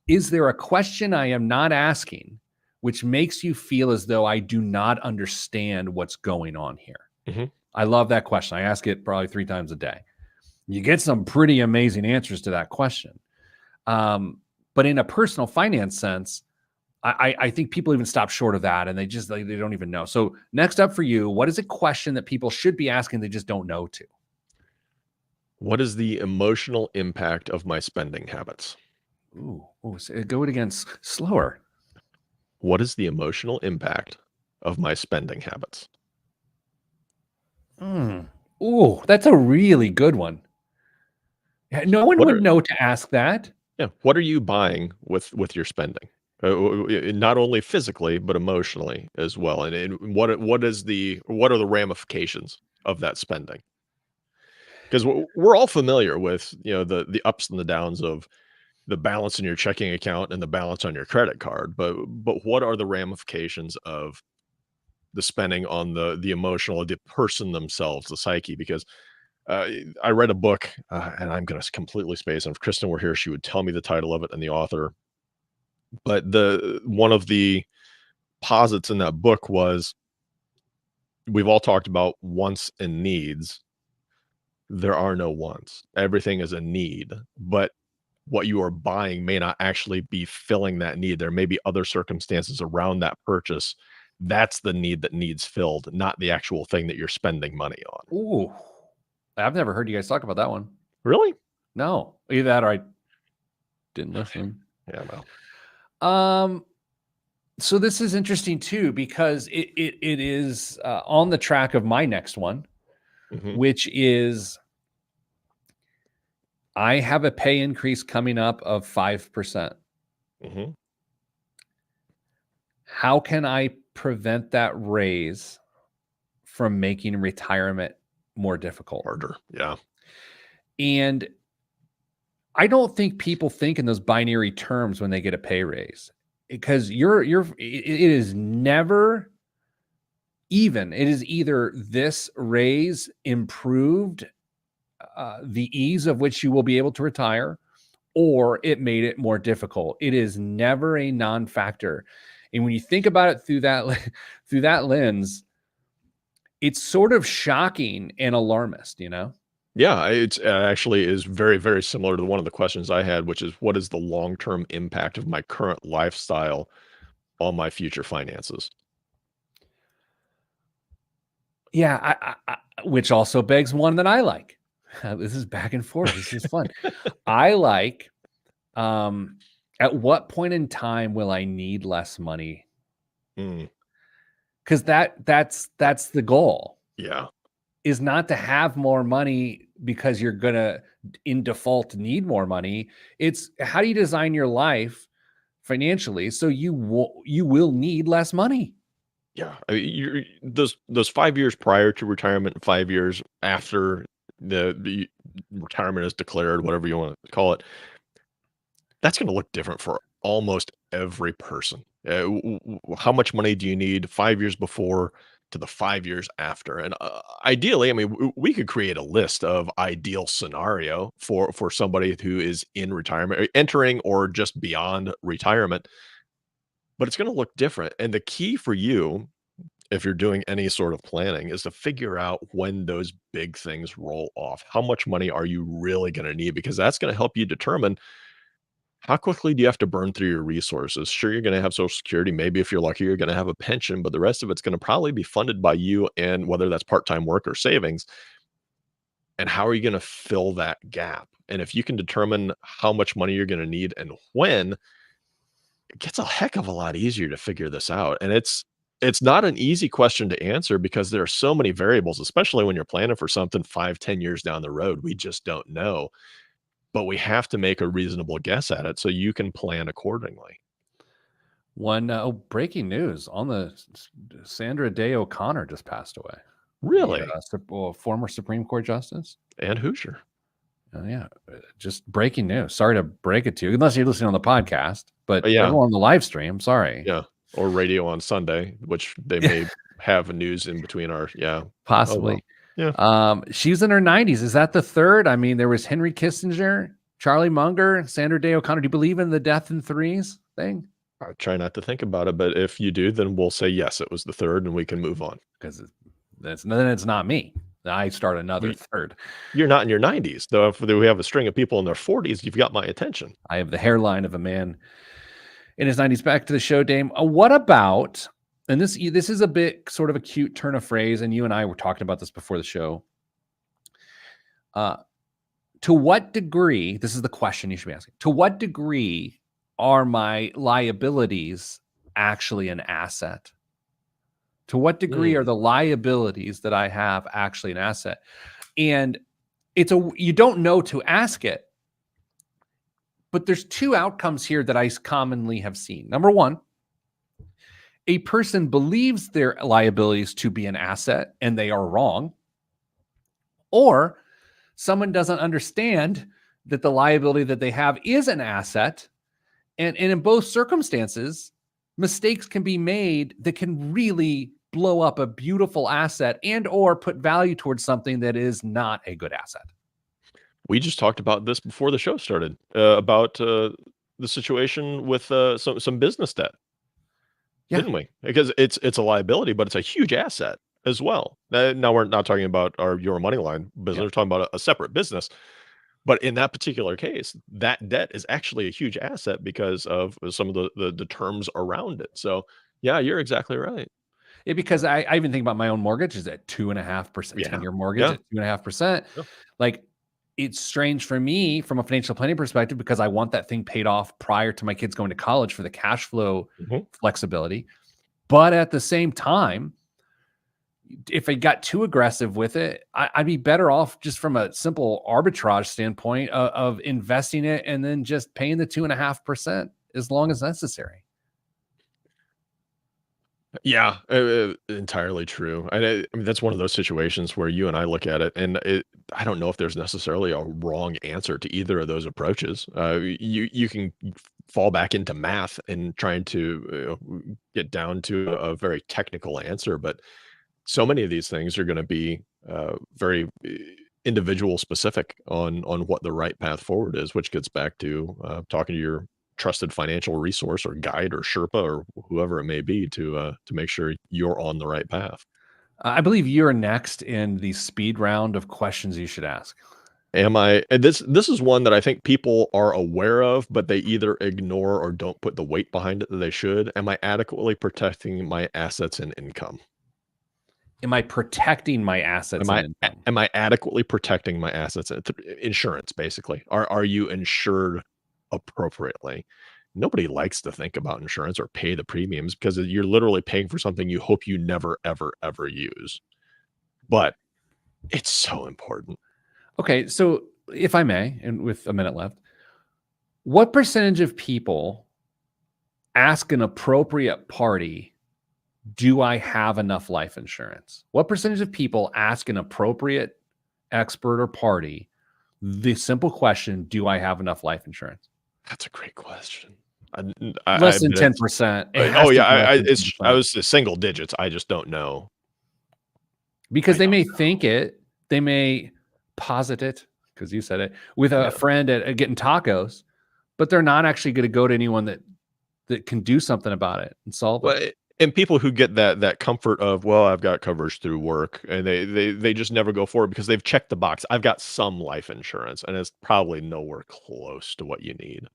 [SPEAKER 1] is there a question I am not asking which makes you feel as though I do not understand what's going on here? I love that question. I ask it probably 3 times a day. You get some pretty amazing answers to that question. But in a personal finance sense, I think people even stop short of that, and they don't even know. So next up for you, what is a question that people should be asking they just don't know to?
[SPEAKER 2] What is the emotional impact of my spending habits?
[SPEAKER 1] Ooh, go it again slower.
[SPEAKER 2] What is the emotional impact of my spending habits?
[SPEAKER 1] Ooh, that's a really good one. No one would know to ask that.
[SPEAKER 2] Yeah. What are you buying with your spending? Not only physically, but emotionally as well. And what are the ramifications of that spending? Because we're all familiar with the ups and the downs of the balance in your checking account and the balance on your credit card, but what are the ramifications of the spending on the emotional, the person themselves, the psyche? Because I read a book, and I'm going to completely space. And if Kristen were here, she would tell me the title of it and the author. But one of the posits in that book was, we've all talked about wants and needs. There are no wants. Everything is a need, but what you are buying may not actually be filling that need. There may be other circumstances around that purchase. That's the need that needs filled, not the actual thing that you're spending money on.
[SPEAKER 1] Ooh, I've never heard you guys talk about that one.
[SPEAKER 2] Really?
[SPEAKER 1] No, either that or I didn't listen.
[SPEAKER 2] Yeah, well.
[SPEAKER 1] So this is interesting too, because it is on the track of my next one,
[SPEAKER 2] Hmm.
[SPEAKER 1] which is I have a pay increase coming up of 5%.
[SPEAKER 2] Hmm.
[SPEAKER 1] How can I prevent that raise from making retirement more difficult?
[SPEAKER 2] Harder. Yeah.
[SPEAKER 1] And I don't think people think in those binary terms when they get a pay raise, because it is never even. It is either this raise improved the ease of which you will be able to retire, or it made it more difficult. It is never a non-factor. And when you think about it through that through that lens, it's sort of shocking and alarmist, you know?
[SPEAKER 2] Yeah, it's actually is very, very similar to one of the questions I had, which is what is the long-term impact of my current lifestyle on my future finances?
[SPEAKER 1] Yeah, which also begs one that I like. This is back and forth. This is fun. I like, um, at what point in time will I need less money?
[SPEAKER 2] Mm,
[SPEAKER 1] Because that's the goal,
[SPEAKER 2] yeah.
[SPEAKER 1] is not to have more money because you're gonna in default need more money. It's how do you design your life financially so you will need less money.
[SPEAKER 2] Yeah, I mean, those 5 years prior to retirement and 5 years after the retirement is declared, whatever you wanna call it, that's gonna look different for almost every person. How much money do you need 5 years before to the 5 years after? And, ideally, I mean, we could create a list of ideal scenario for somebody who is in retirement, entering or just beyond retirement, but it's gonna look different, and the key for you, if you're doing any sort of planning, is to figure out when those big things roll off. How much money are you really gonna need? Because that's gonna help you determine how quickly do you have to burn through your resources? Sure, you're going to have Social Security. Maybe if you're lucky, you're going to have a pension, but the rest of it's going to probably be funded by you and whether that's part time work or savings. And how are you going to fill that gap? And if you can determine how much money you're going to need and when, it gets a heck of a lot easier to figure this out. And it's not an easy question to answer because there are so many variables, especially when you're planning for something 5, 10 years down the road. We just don't know, but we have to make a reasonable guess at it so you can plan accordingly.
[SPEAKER 1] Breaking news on the Sandra Day O'Connor just passed away. The
[SPEAKER 2] Really?
[SPEAKER 1] former Supreme Court justice.
[SPEAKER 2] And Hoosier.
[SPEAKER 1] Oh, yeah, just breaking news. Sorry to break it to you, unless you're listening on the podcast, but
[SPEAKER 2] Yeah,
[SPEAKER 1] everyone on the live stream, sorry.
[SPEAKER 2] yeah, or radio on Sunday, which they may have news in between our yeah. Oh, well.
[SPEAKER 1] Possibly.
[SPEAKER 2] Yeah.
[SPEAKER 1] She's in her 90s. Is that the third? I mean, there was Henry Kissinger, Charlie Munger, Sandra Day O'Connor. Do you believe in the death in threes thing?
[SPEAKER 2] I try not to think about it, but if you do, then we'll say, "Yes, it was the 3rd," and we can move on.
[SPEAKER 1] Because then it's not me. I start another
[SPEAKER 2] We
[SPEAKER 1] third.
[SPEAKER 2] You're not in your 90s, though if we have a string of people in their 40s, you've got my attention.
[SPEAKER 1] I have the hairline of a man in his 90s. Back to the show, Dame. What about, and this is a bit sort of a cute turn of phrase, and you and I were talking about this before the show. To what degree, this is the question you should be asking, to what degree are my liabilities actually an asset? To what degree are
[SPEAKER 2] Mm,
[SPEAKER 1] the liabilities that I have actually an asset? And you don't know to ask it, but there's two outcomes here that I commonly have seen. Number one, a person believes their liabilities to be an asset and they are wrong, or someone doesn't understand that the liability that they have is an asset. And in both circumstances, mistakes can be made that can really blow up a beautiful asset and or put value towards something that is not a good asset.
[SPEAKER 2] we just talked about this before the show started, about, the situation with, some business debt.
[SPEAKER 1] Yeah.
[SPEAKER 2] Didn't we? Because it's a liability, but it's a huge asset as well. Now we're not talking about our your money line business.
[SPEAKER 1] Yeah.
[SPEAKER 2] We're talking about a separate business. But in that particular case, that debt is actually a huge asset because of some of the terms around it. So yeah, you're exactly right.
[SPEAKER 1] Because I even think about my own mortgage is at 2.5%,
[SPEAKER 2] Yeah.
[SPEAKER 1] 10-year mortgage
[SPEAKER 2] Yeah.
[SPEAKER 1] at 2.5%.
[SPEAKER 2] Yeah.
[SPEAKER 1] Like it's strange for me from a financial planning perspective because I want that thing paid off prior to my kids going to college for the cash flow flexibility. But at the same time, if I got too aggressive with it, I'd be better off just from a simple arbitrage standpoint of investing it and then just paying the 2.5% as long as necessary.
[SPEAKER 2] Yeah, entirely true. I mean, that's one of those situations where you and I look at it, and I don't know if there's necessarily a wrong answer to either of those approaches. You can fall back into math and trying to get down to a very technical answer, but so many of these things are going to be very individual specific on what the right path forward is, which gets back to talking to your trusted financial resource or guide or Sherpa or whoever it may be to make sure you're on the right path.
[SPEAKER 1] I believe you're next in the speed round of questions you should ask.
[SPEAKER 2] Am I? And this is one that I think people are aware of, but they either ignore or don't put the weight behind it that they should. Am I adequately protecting my assets and income?
[SPEAKER 1] Am I protecting my assets and income?
[SPEAKER 2] Am I adequately protecting my assets? Insurance, basically. Are you insured appropriately? Nobody likes to think about insurance or pay the premiums because you're literally paying for something you hope you never, ever, ever use. But it's so important.
[SPEAKER 1] Okay, so if I may, and with a minute left, what percentage of people ask an appropriate party, do I have enough life insurance? What percentage of people ask an appropriate expert or party the simple question, do I have enough life insurance?
[SPEAKER 2] That's a great question.
[SPEAKER 1] Less than 10%.
[SPEAKER 2] Oh yeah, I was single digits. I just don't know.
[SPEAKER 1] Because they may think it, they may posit it, because you said it, with a friend at getting tacos, but they're not actually going to go to anyone that can do something about it and solve it.
[SPEAKER 2] And people who get that comfort of, well, I've got coverage through work, and they just never go forward because they've checked the box. I've got some life insurance, and it's probably nowhere close to what you need.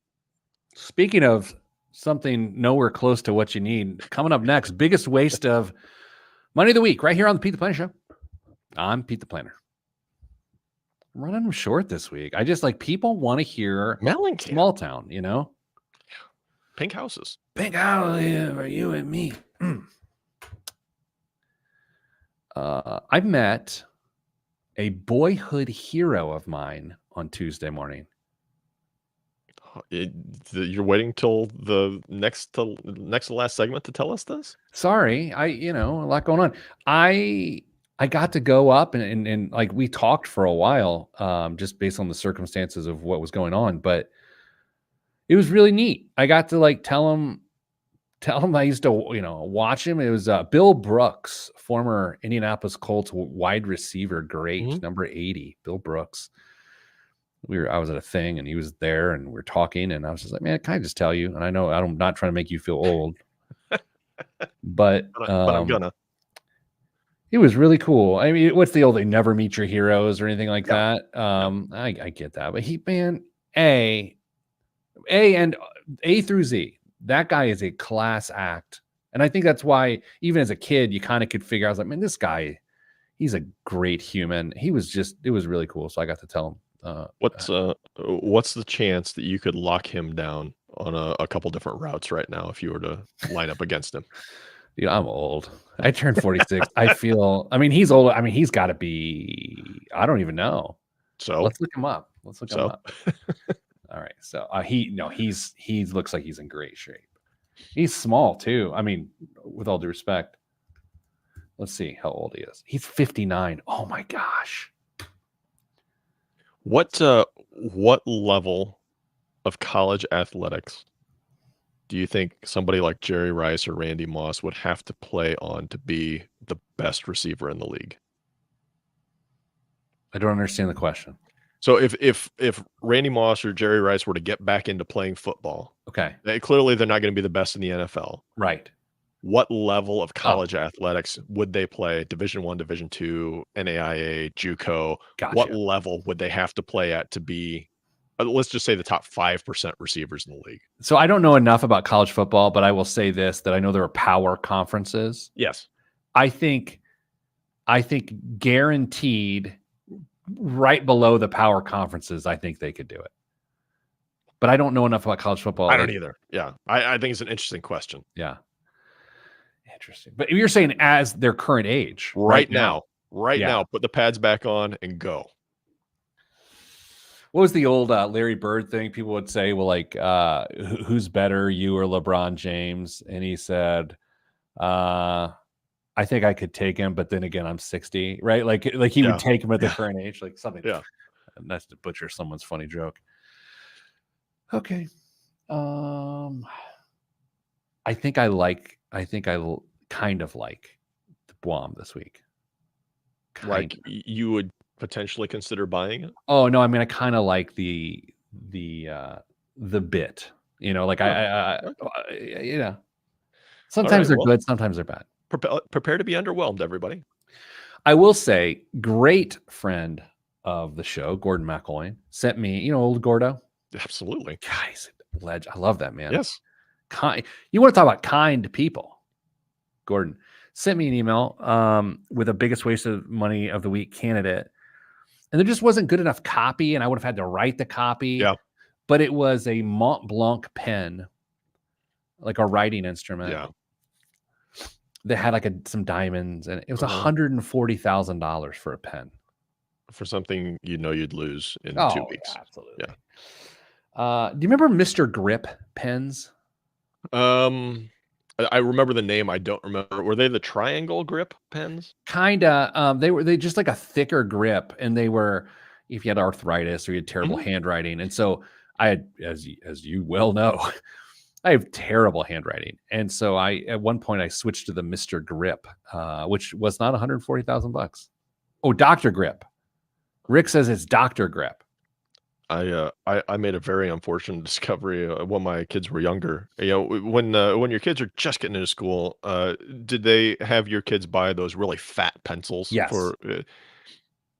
[SPEAKER 1] Speaking of something nowhere close to what you need, coming up next, biggest waste of money of the week, right here on the Pete the Planner Show. I'm Pete the Planner. I'm running them short this week. I just people want to hear
[SPEAKER 2] Mellencamp.
[SPEAKER 1] Small town, you know?
[SPEAKER 2] Pink houses.
[SPEAKER 1] Pink house for you and me. I met a boyhood hero of mine on Tuesday morning.
[SPEAKER 2] You're waiting till the next to last segment to tell us this?
[SPEAKER 1] Sorry, a lot going on. I got to go up and we talked for a while, just based on the circumstances of what was going on, but it was really neat. I got to tell him I used to, watch him. It was Bill Brooks, former Indianapolis Colts wide receiver, great, number 80, Bill Brooks. I was at a thing and he was there and we're talking and I was just like, man, can I just tell you? And I know I'm not trying to make you feel old, but
[SPEAKER 2] I'm gonna.
[SPEAKER 1] It was really cool. I mean, what's the old, they never meet your heroes or anything like that. I get that, but A through Z, that guy is a class act. And I think that's why even as a kid, you kind of could figure out, I was like, man, this guy, he's a great human. It was really cool. So I got to tell him.
[SPEAKER 2] What's the chance that you could lock him down on a couple different routes right now if you were to line up against him?
[SPEAKER 1] Dude, I'm old. I turned 46. He's old. I mean, he's got to be, I don't even know.
[SPEAKER 2] So
[SPEAKER 1] let's look him up. Him up. All right. So he looks like he's in great shape. He's small too. I mean, with all due respect, let's see how old he is. He's 59. Oh my gosh.
[SPEAKER 2] What level of college athletics do you think somebody like Jerry Rice or Randy Moss would have to play on to be the best receiver in the league?
[SPEAKER 1] I don't understand the question.
[SPEAKER 2] So if Randy Moss or Jerry Rice were to get back into playing football,
[SPEAKER 1] okay,
[SPEAKER 2] they're not going to be the best in the NFL,
[SPEAKER 1] right?
[SPEAKER 2] What level of college athletics would they play? Division I, Division II, NAIA, JUCO.
[SPEAKER 1] Gotcha.
[SPEAKER 2] What level would they have to play at to be, let's just say, the top 5% receivers in the league?
[SPEAKER 1] So I don't know enough about college football, but I will say this, that I know there are power conferences.
[SPEAKER 2] Yes.
[SPEAKER 1] I think guaranteed right below the power conferences, I think they could do it. But I don't know enough about college football.
[SPEAKER 2] I don't either. Yeah. I think it's an interesting question.
[SPEAKER 1] Yeah. Interesting. But you're saying as their current age.
[SPEAKER 2] Right now,
[SPEAKER 1] Yeah.
[SPEAKER 2] put the pads back on and go.
[SPEAKER 1] What was the old Larry Bird thing? People would say, well, like, who's better, you or LeBron James? And he said, I think I could take him, but then again, I'm 60, right? Like he would take him at the current age, like something.
[SPEAKER 2] Yeah.
[SPEAKER 1] And that's to butcher someone's funny joke. Okay. I think I kind of like the Guam this week.
[SPEAKER 2] Like you would potentially consider buying it?
[SPEAKER 1] Oh no, I mean I kind of like the bit. You know, like I you know. Sometimes they're good, sometimes they're bad.
[SPEAKER 2] Prepare to be underwhelmed, everybody.
[SPEAKER 1] I will say, great friend of the show, Gordon McElwain, sent me, old Gordo.
[SPEAKER 2] Absolutely.
[SPEAKER 1] Guys, legend. I love that man.
[SPEAKER 2] Yes.
[SPEAKER 1] You want to talk about kind people. Gordon sent me an email with a biggest waste of money of the week candidate. And there just wasn't good enough copy, and I would have had to write the copy.
[SPEAKER 2] Yeah.
[SPEAKER 1] But it was a Mont Blanc pen, like a writing instrument.
[SPEAKER 2] Yeah.
[SPEAKER 1] That had like some diamonds, and it was $140,000 for a pen. For
[SPEAKER 2] something you'd lose in 2 weeks.
[SPEAKER 1] Yeah, absolutely. Yeah. Do you remember Mr. Grip pens?
[SPEAKER 2] I remember the name. I don't remember. Were they the triangle grip pens?
[SPEAKER 1] Kinda. They just like a thicker grip, and they were if you had arthritis or you had terrible handwriting. And so I had, as you well know, I have terrible handwriting. And so at one point I switched to the Mr. Grip, which was not $140,000. Oh, Dr. Grip. Rick says it's Dr. Grip.
[SPEAKER 2] I made a very unfortunate discovery when my kids were younger. When your kids are just getting into school, did they have your kids buy those really fat pencils?
[SPEAKER 1] Yes.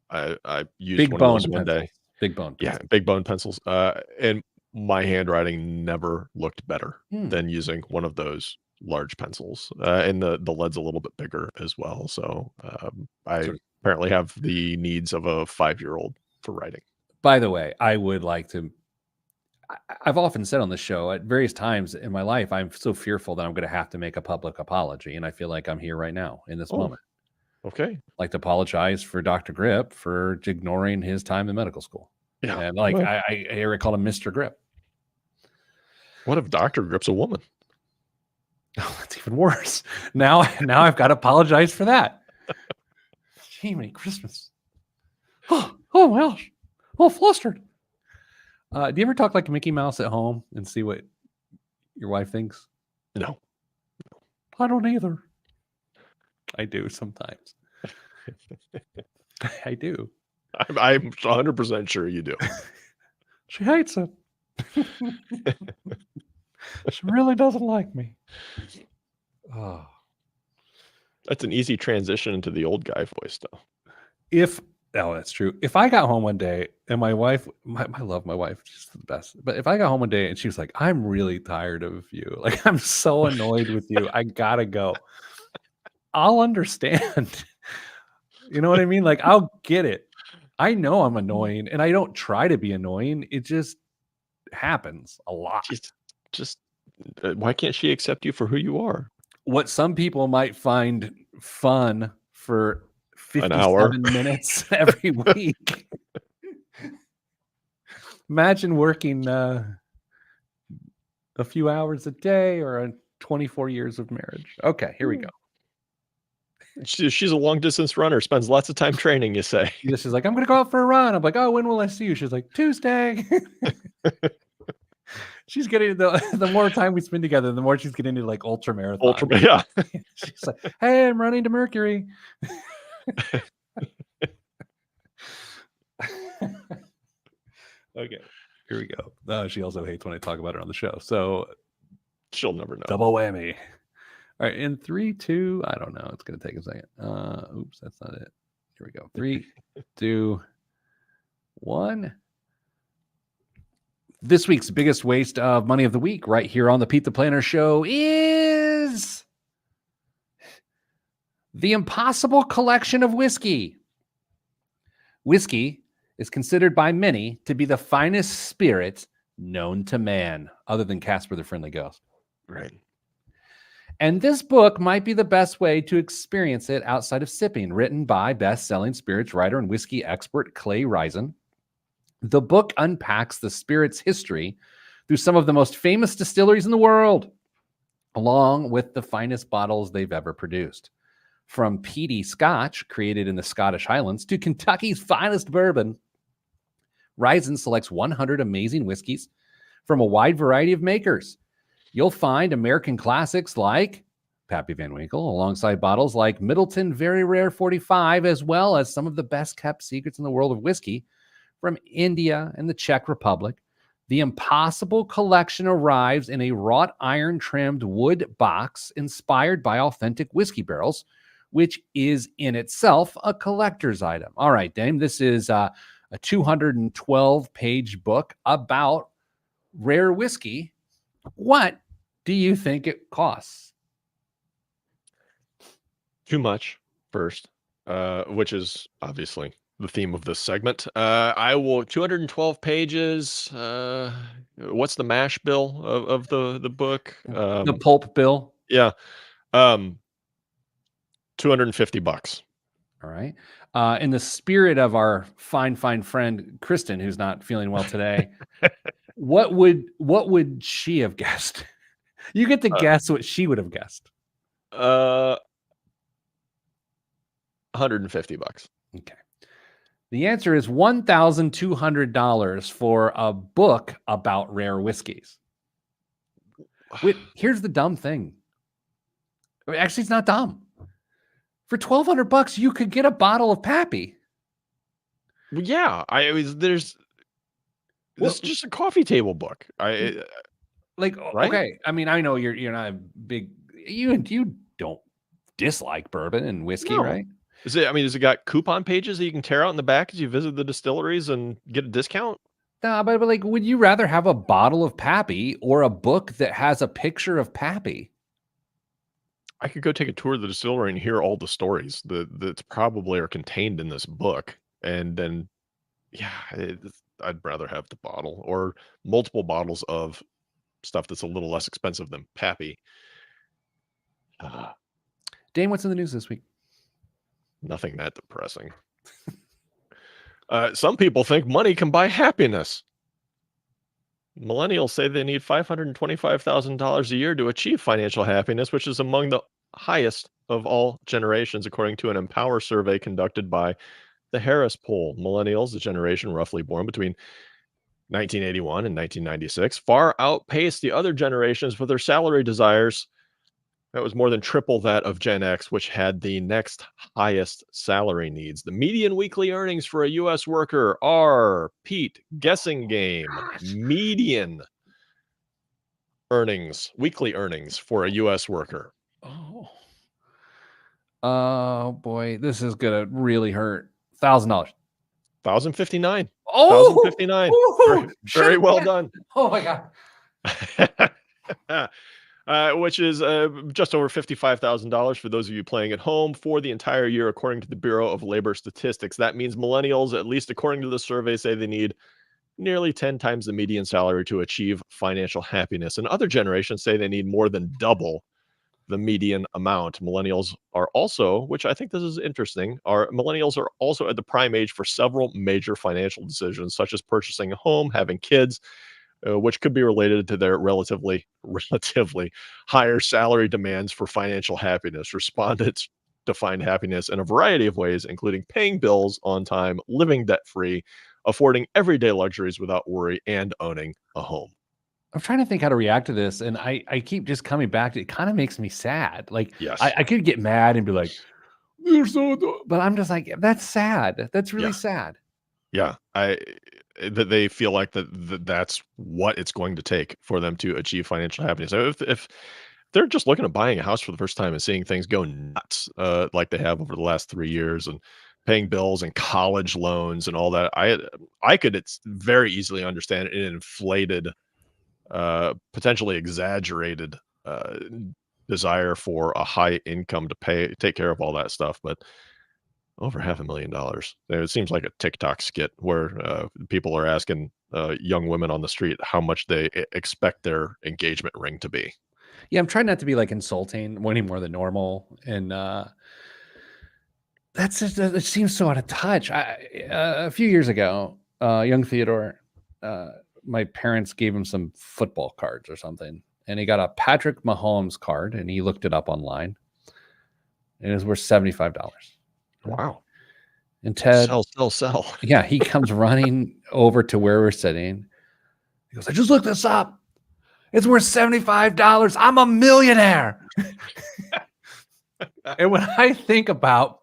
[SPEAKER 2] I used
[SPEAKER 1] big
[SPEAKER 2] one
[SPEAKER 1] bone
[SPEAKER 2] of those one day.
[SPEAKER 1] Big bone.
[SPEAKER 2] Yeah, big bone pencils. And my handwriting never looked better than using one of those large pencils. And the lead's a little bit bigger as well. So I apparently have the needs of a 5-year-old for writing.
[SPEAKER 1] By the way, I would like to. I've often said on the show at various times in my life, I'm so fearful that I'm going to have to make a public apology. And I feel like I'm here right now in this moment.
[SPEAKER 2] Okay.
[SPEAKER 1] I'd like to apologize for Dr. Grip for ignoring his time in medical school.
[SPEAKER 2] Yeah.
[SPEAKER 1] And I call him Mr. Grip.
[SPEAKER 2] What if Dr. Grip's a woman?
[SPEAKER 1] Oh, that's even worse. Now I've got to apologize for that. Gee, Merry Christmas. Oh my gosh. Oh, flustered. Do you ever talk like Mickey Mouse at home and see what your wife thinks?
[SPEAKER 2] No.
[SPEAKER 1] I don't either. I do sometimes. I do.
[SPEAKER 2] I'm 100% sure you do.
[SPEAKER 1] She hates it. She really doesn't like me. Oh.
[SPEAKER 2] That's an easy transition into the old guy voice, though.
[SPEAKER 1] That's true. If I got home one day and my wife, I love my wife, she's the best. But if I got home one day and she was like, I'm really tired of you. Like, I'm so annoyed with you. I gotta go. I'll understand. You know what I mean? Like, I'll get it. I know I'm annoying and I don't try to be annoying. It just happens a lot.
[SPEAKER 2] Just why can't she accept you for who you are?
[SPEAKER 1] What some people might find fun for 57 minutes every week. Imagine working a few hours a day or 24 years of marriage. Okay, here we go.
[SPEAKER 2] She's a long distance runner, spends lots of time training, you say.
[SPEAKER 1] She's like, I'm going to go out for a run. I'm like, oh, when will I see you? She's like, Tuesday. She's getting the more time we spend together, the more she's getting into like ultra marathon.
[SPEAKER 2] Yeah.
[SPEAKER 1] She's like, hey, I'm running to Mercury. Okay, here we go. She also hates when I talk about her on the show, so
[SPEAKER 2] she'll never know.
[SPEAKER 1] Double whammy. All right, in 3, 2, I don't know. It's gonna take a second. Oops, that's not it. Here we go. 3, 2, 1. This week's biggest waste of money of the week, right here on the Pete the Planner Show, is the Impossible Collection of Whiskey. Whiskey is considered by many to be the finest spirit known to man, other than Casper the Friendly Ghost.
[SPEAKER 2] Right.
[SPEAKER 1] And this book might be the best way to experience it outside of sipping, written by best-selling spirits writer and whiskey expert Clay Risen. The book unpacks the spirit's history through some of the most famous distilleries in the world, along with the finest bottles they've ever produced. From peaty Scotch, created in the Scottish Highlands, to Kentucky's finest bourbon, Risen selects 100 amazing whiskeys from a wide variety of makers. You'll find American classics like Pappy Van Winkle, alongside bottles like Middleton Very Rare 45, as well as some of the best kept secrets in the world of whiskey from India and the Czech Republic. The Impossible Collection arrives in a wrought iron trimmed wood box inspired by authentic whiskey barrels, which is in itself a collector's item. All right, Dame, this is a 212-page book about rare whiskey. What do you think it costs?
[SPEAKER 2] Too much, first, which is obviously the theme of this segment. I will 212 pages. What's the mash bill of the book?
[SPEAKER 1] The pulp bill.
[SPEAKER 2] Yeah. $250.
[SPEAKER 1] All right. In the spirit of our fine friend Kristen, who's not feeling well today, what would she have guessed? You get to guess what she would have guessed.
[SPEAKER 2] $150.
[SPEAKER 1] Okay. The answer is $1,200 for a book about rare whiskeys. Here's the dumb thing. Actually, it's not dumb. For $1,200, you could get a bottle of Pappy.
[SPEAKER 2] Well, yeah, this is just a coffee table book. Right?
[SPEAKER 1] Okay. I mean, I know you're not a big, you don't dislike bourbon and whiskey,
[SPEAKER 2] No.
[SPEAKER 1] right?
[SPEAKER 2] Has it got coupon pages that you can tear out in the back as you visit the distilleries and get a discount?
[SPEAKER 1] No, but would you rather have a bottle of Pappy or a book that has a picture of Pappy?
[SPEAKER 2] I could go take a tour of the distillery and hear all the stories that probably are contained in this book. And then, yeah, I'd rather have the bottle or multiple bottles of stuff that's a little less expensive than Pappy.
[SPEAKER 1] Dane, what's in the news this week?
[SPEAKER 2] Nothing that depressing. Some people think money can buy happiness. Millennials say they need $525,000 a year to achieve financial happiness, which is among the highest of all generations, according to an Empower survey conducted by the Harris Poll. Millennials, the generation roughly born between 1981 and 1996, far outpaced the other generations with their salary desires. That was more than triple that of Gen X, which had the next highest salary needs. The median weekly earnings for a U.S. worker are, Pete, guessing game, median earnings, weekly earnings for a U.S. worker.
[SPEAKER 1] Oh boy, this is gonna really hurt. $1,000.
[SPEAKER 2] $1,059.
[SPEAKER 1] Oh,
[SPEAKER 2] $1,059. Very well done.
[SPEAKER 1] Oh my God.
[SPEAKER 2] Which is just over $55,000 for those of you playing at home for the entire year, according to the Bureau of Labor Statistics. That means millennials, at least according to the survey, say they need nearly 10 times the median salary to achieve financial happiness. And other generations say they need more than double the median amount. Millennials are also, which I think this is interesting, millennials are also at the prime age for several major financial decisions, such as purchasing a home, having kids, which could be related to their relatively higher salary demands for financial happiness. Respondents define happiness in a variety of ways, including paying bills on time, living debt-free, affording everyday luxuries without worry, and owning a home.
[SPEAKER 1] I'm trying to think how to react to this, and I keep just coming back to it. Kind of makes me sad.
[SPEAKER 2] Yes.
[SPEAKER 1] I could get mad and be like, "You're so," but I'm just like, that's sad. That's really sad.
[SPEAKER 2] Yeah, that they feel like that's what it's going to take for them to achieve financial happiness. So if they're just looking at buying a house for the first time and seeing things go nuts, like they have over the last 3 years, and paying bills and college loans and all that, it's very easily understand an inflated, potentially exaggerated desire for a high income to take care of all that stuff. But Over $500,000. It seems like a TikTok skit where people are asking young women on the street how much they expect their engagement ring to be.
[SPEAKER 1] Yeah, I'm trying not to be like insulting any more than normal, and that's just, it seems so out of touch. A few years ago, young Theodore, uh, my parents gave him some football cards or something, and he got a Patrick Mahomes card, and he looked it up online, and it was worth $75.
[SPEAKER 2] Wow.
[SPEAKER 1] And Ted,
[SPEAKER 2] Sell, sell, sell.
[SPEAKER 1] yeah, he comes running over to where we're sitting. He goes, "I just looked this up. It's worth $75. I'm a millionaire." And when I think about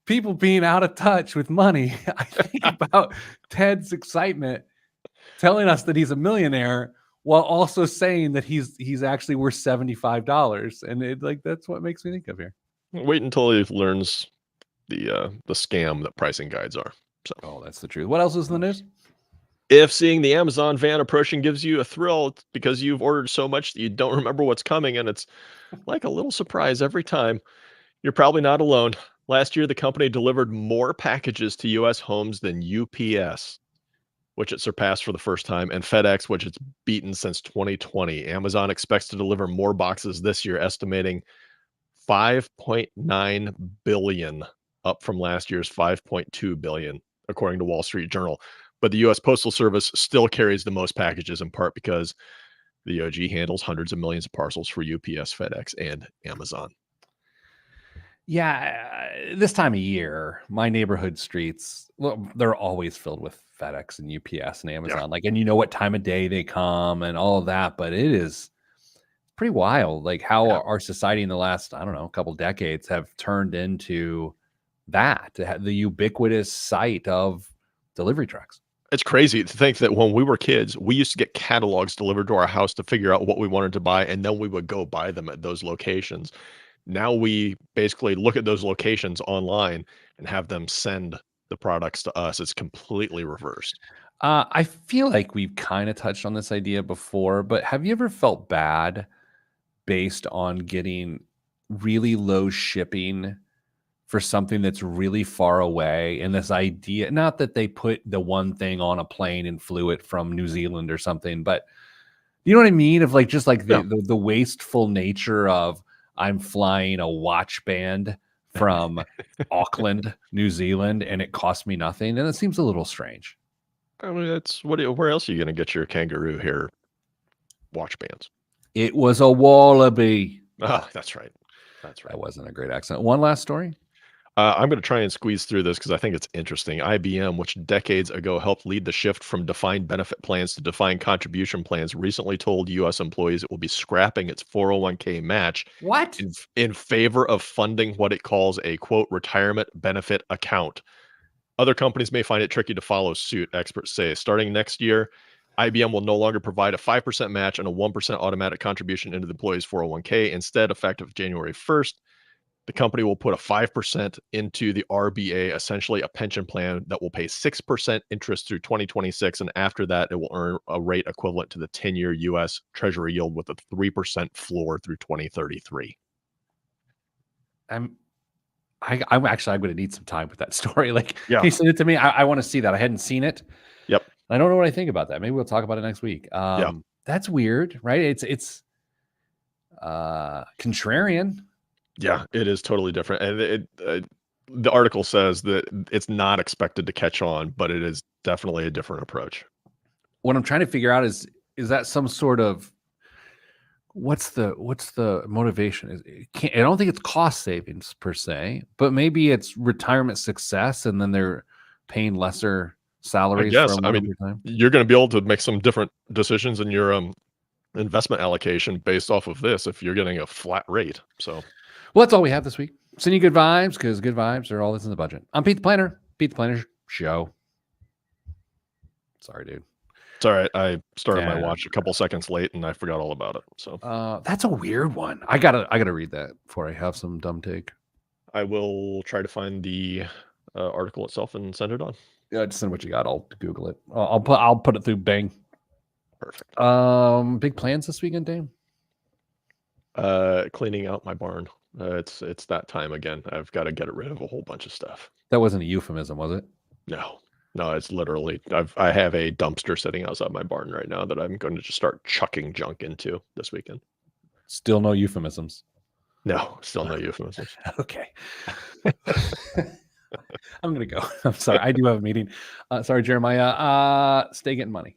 [SPEAKER 1] people being out of touch with money, I think about Ted's excitement telling us that he's a millionaire while also saying that he's actually worth $75. And that's what makes me think of here.
[SPEAKER 2] Wait until he learns the scam that pricing guides are. So,
[SPEAKER 1] Oh, that's the truth. What else is in the news?
[SPEAKER 2] if seeing the Amazon van approaching gives you a thrill, it's because you've ordered so much that you don't remember what's coming, and it's like a little surprise every time. You're probably not alone. Last year, the company delivered more packages to U.S. homes than UPS, which it surpassed for the first time, and FedEx, which it's beaten since 2020. Amazon expects to deliver more boxes this year, estimating 5.9 billion, up from last year's 5.2 billion, according to Wall Street Journal. But the U.S. Postal Service still carries the most packages, in part because the OG handles hundreds of millions of parcels for UPS, FedEx, and Amazon.
[SPEAKER 1] Yeah, this time of year, my neighborhood streets, well, they're always filled with FedEx and UPS and Amazon.
[SPEAKER 2] Yeah.
[SPEAKER 1] Like, and you know what time of day they come and all of that, but it is pretty wild, like how
[SPEAKER 2] Yeah.
[SPEAKER 1] our society in the last, I don't know, couple decades have turned into that, the ubiquitous sight of delivery trucks.
[SPEAKER 2] It's crazy to think that when we were kids, we used to get catalogs delivered to our house to figure out what we wanted to buy, and then we would go buy them at those locations. Now we basically look at those locations online and have them send the products to us. It's completely reversed.
[SPEAKER 1] I feel like we've kind of touched on this idea before, but have you ever felt bad based on getting really low shipping for something that's really far away? And this idea, not that they put the one thing on a plane and flew it from New Zealand or something, but you know what I mean? Of like just like
[SPEAKER 2] Yeah.
[SPEAKER 1] the wasteful nature of I'm flying a watch band from Auckland, New Zealand, and it cost me nothing. And it seems a little strange.
[SPEAKER 2] I mean, that's where else are you gonna get your kangaroo hair watch bands?
[SPEAKER 1] It was a wallaby.
[SPEAKER 2] Ah, that's right. That's right.
[SPEAKER 1] That wasn't a great accent. One last story.
[SPEAKER 2] I'm going to try and squeeze through this because I think it's interesting. IBM, which decades ago helped lead the shift from defined benefit plans to defined contribution plans, recently told U.S. employees it will be scrapping its 401k match
[SPEAKER 1] What?
[SPEAKER 2] in favor of funding what it calls a quote retirement benefit account. Other companies may find it tricky to follow suit, experts say. Starting next year, IBM will no longer provide a 5% match and a 1% automatic contribution into the employee's 401k. Instead, effective January 1st, the company will put a 5% into the RBA, essentially a pension plan that will pay 6% interest through 2026. And after that, it will earn a rate equivalent to the 10-year U.S. Treasury yield with a 3% floor through 2033.
[SPEAKER 1] I'm actually, I'm going to need some time with that story. Like,
[SPEAKER 2] Yeah.
[SPEAKER 1] can you send it to me? I want to see that. I hadn't seen it.
[SPEAKER 2] Yep.
[SPEAKER 1] I don't know what I think about that. Maybe we'll talk about it next week. That's weird, right? It's contrarian.
[SPEAKER 2] Yeah, it is totally different. And the article says that it's not expected to catch on, but it is definitely a different approach.
[SPEAKER 1] What I'm trying to figure out is that some sort of what's the motivation? I don't think it's cost savings per se, but maybe it's retirement success, and then they're paying lesser salaries
[SPEAKER 2] guess.
[SPEAKER 1] for a
[SPEAKER 2] I
[SPEAKER 1] longer
[SPEAKER 2] mean,
[SPEAKER 1] time.
[SPEAKER 2] You're going to be able to make some different decisions in your investment allocation based off of this if you're getting a flat rate. So,
[SPEAKER 1] Well, that's all we have this week. Send you good vibes because good vibes are all that's in the budget. I'm Pete the Planner. Pete the Planner Show. Sorry, dude.
[SPEAKER 2] it's all right. I started my
[SPEAKER 1] Yeah.
[SPEAKER 2] watch a couple seconds late and I forgot all about it. So
[SPEAKER 1] That's a weird one. I gotta read that before I have some dumb take.
[SPEAKER 2] I will try to find the article itself and send it on.
[SPEAKER 1] Yeah, just send what you got. I'll Google it. I'll put it through Bing.
[SPEAKER 2] Perfect.
[SPEAKER 1] Big plans this weekend, Dave?
[SPEAKER 2] Cleaning out my barn. It's that time again. I've got to get rid of a whole bunch of stuff.
[SPEAKER 1] That wasn't a euphemism, was it?
[SPEAKER 2] No, no, it's literally I have a dumpster sitting outside my barn right now that I'm going to just start chucking junk into this weekend.
[SPEAKER 1] Still no euphemisms.
[SPEAKER 2] No, still no euphemisms.
[SPEAKER 1] Okay. I'm gonna go. I'm sorry. I do have a meeting. Sorry, Jeremiah. Stay getting money.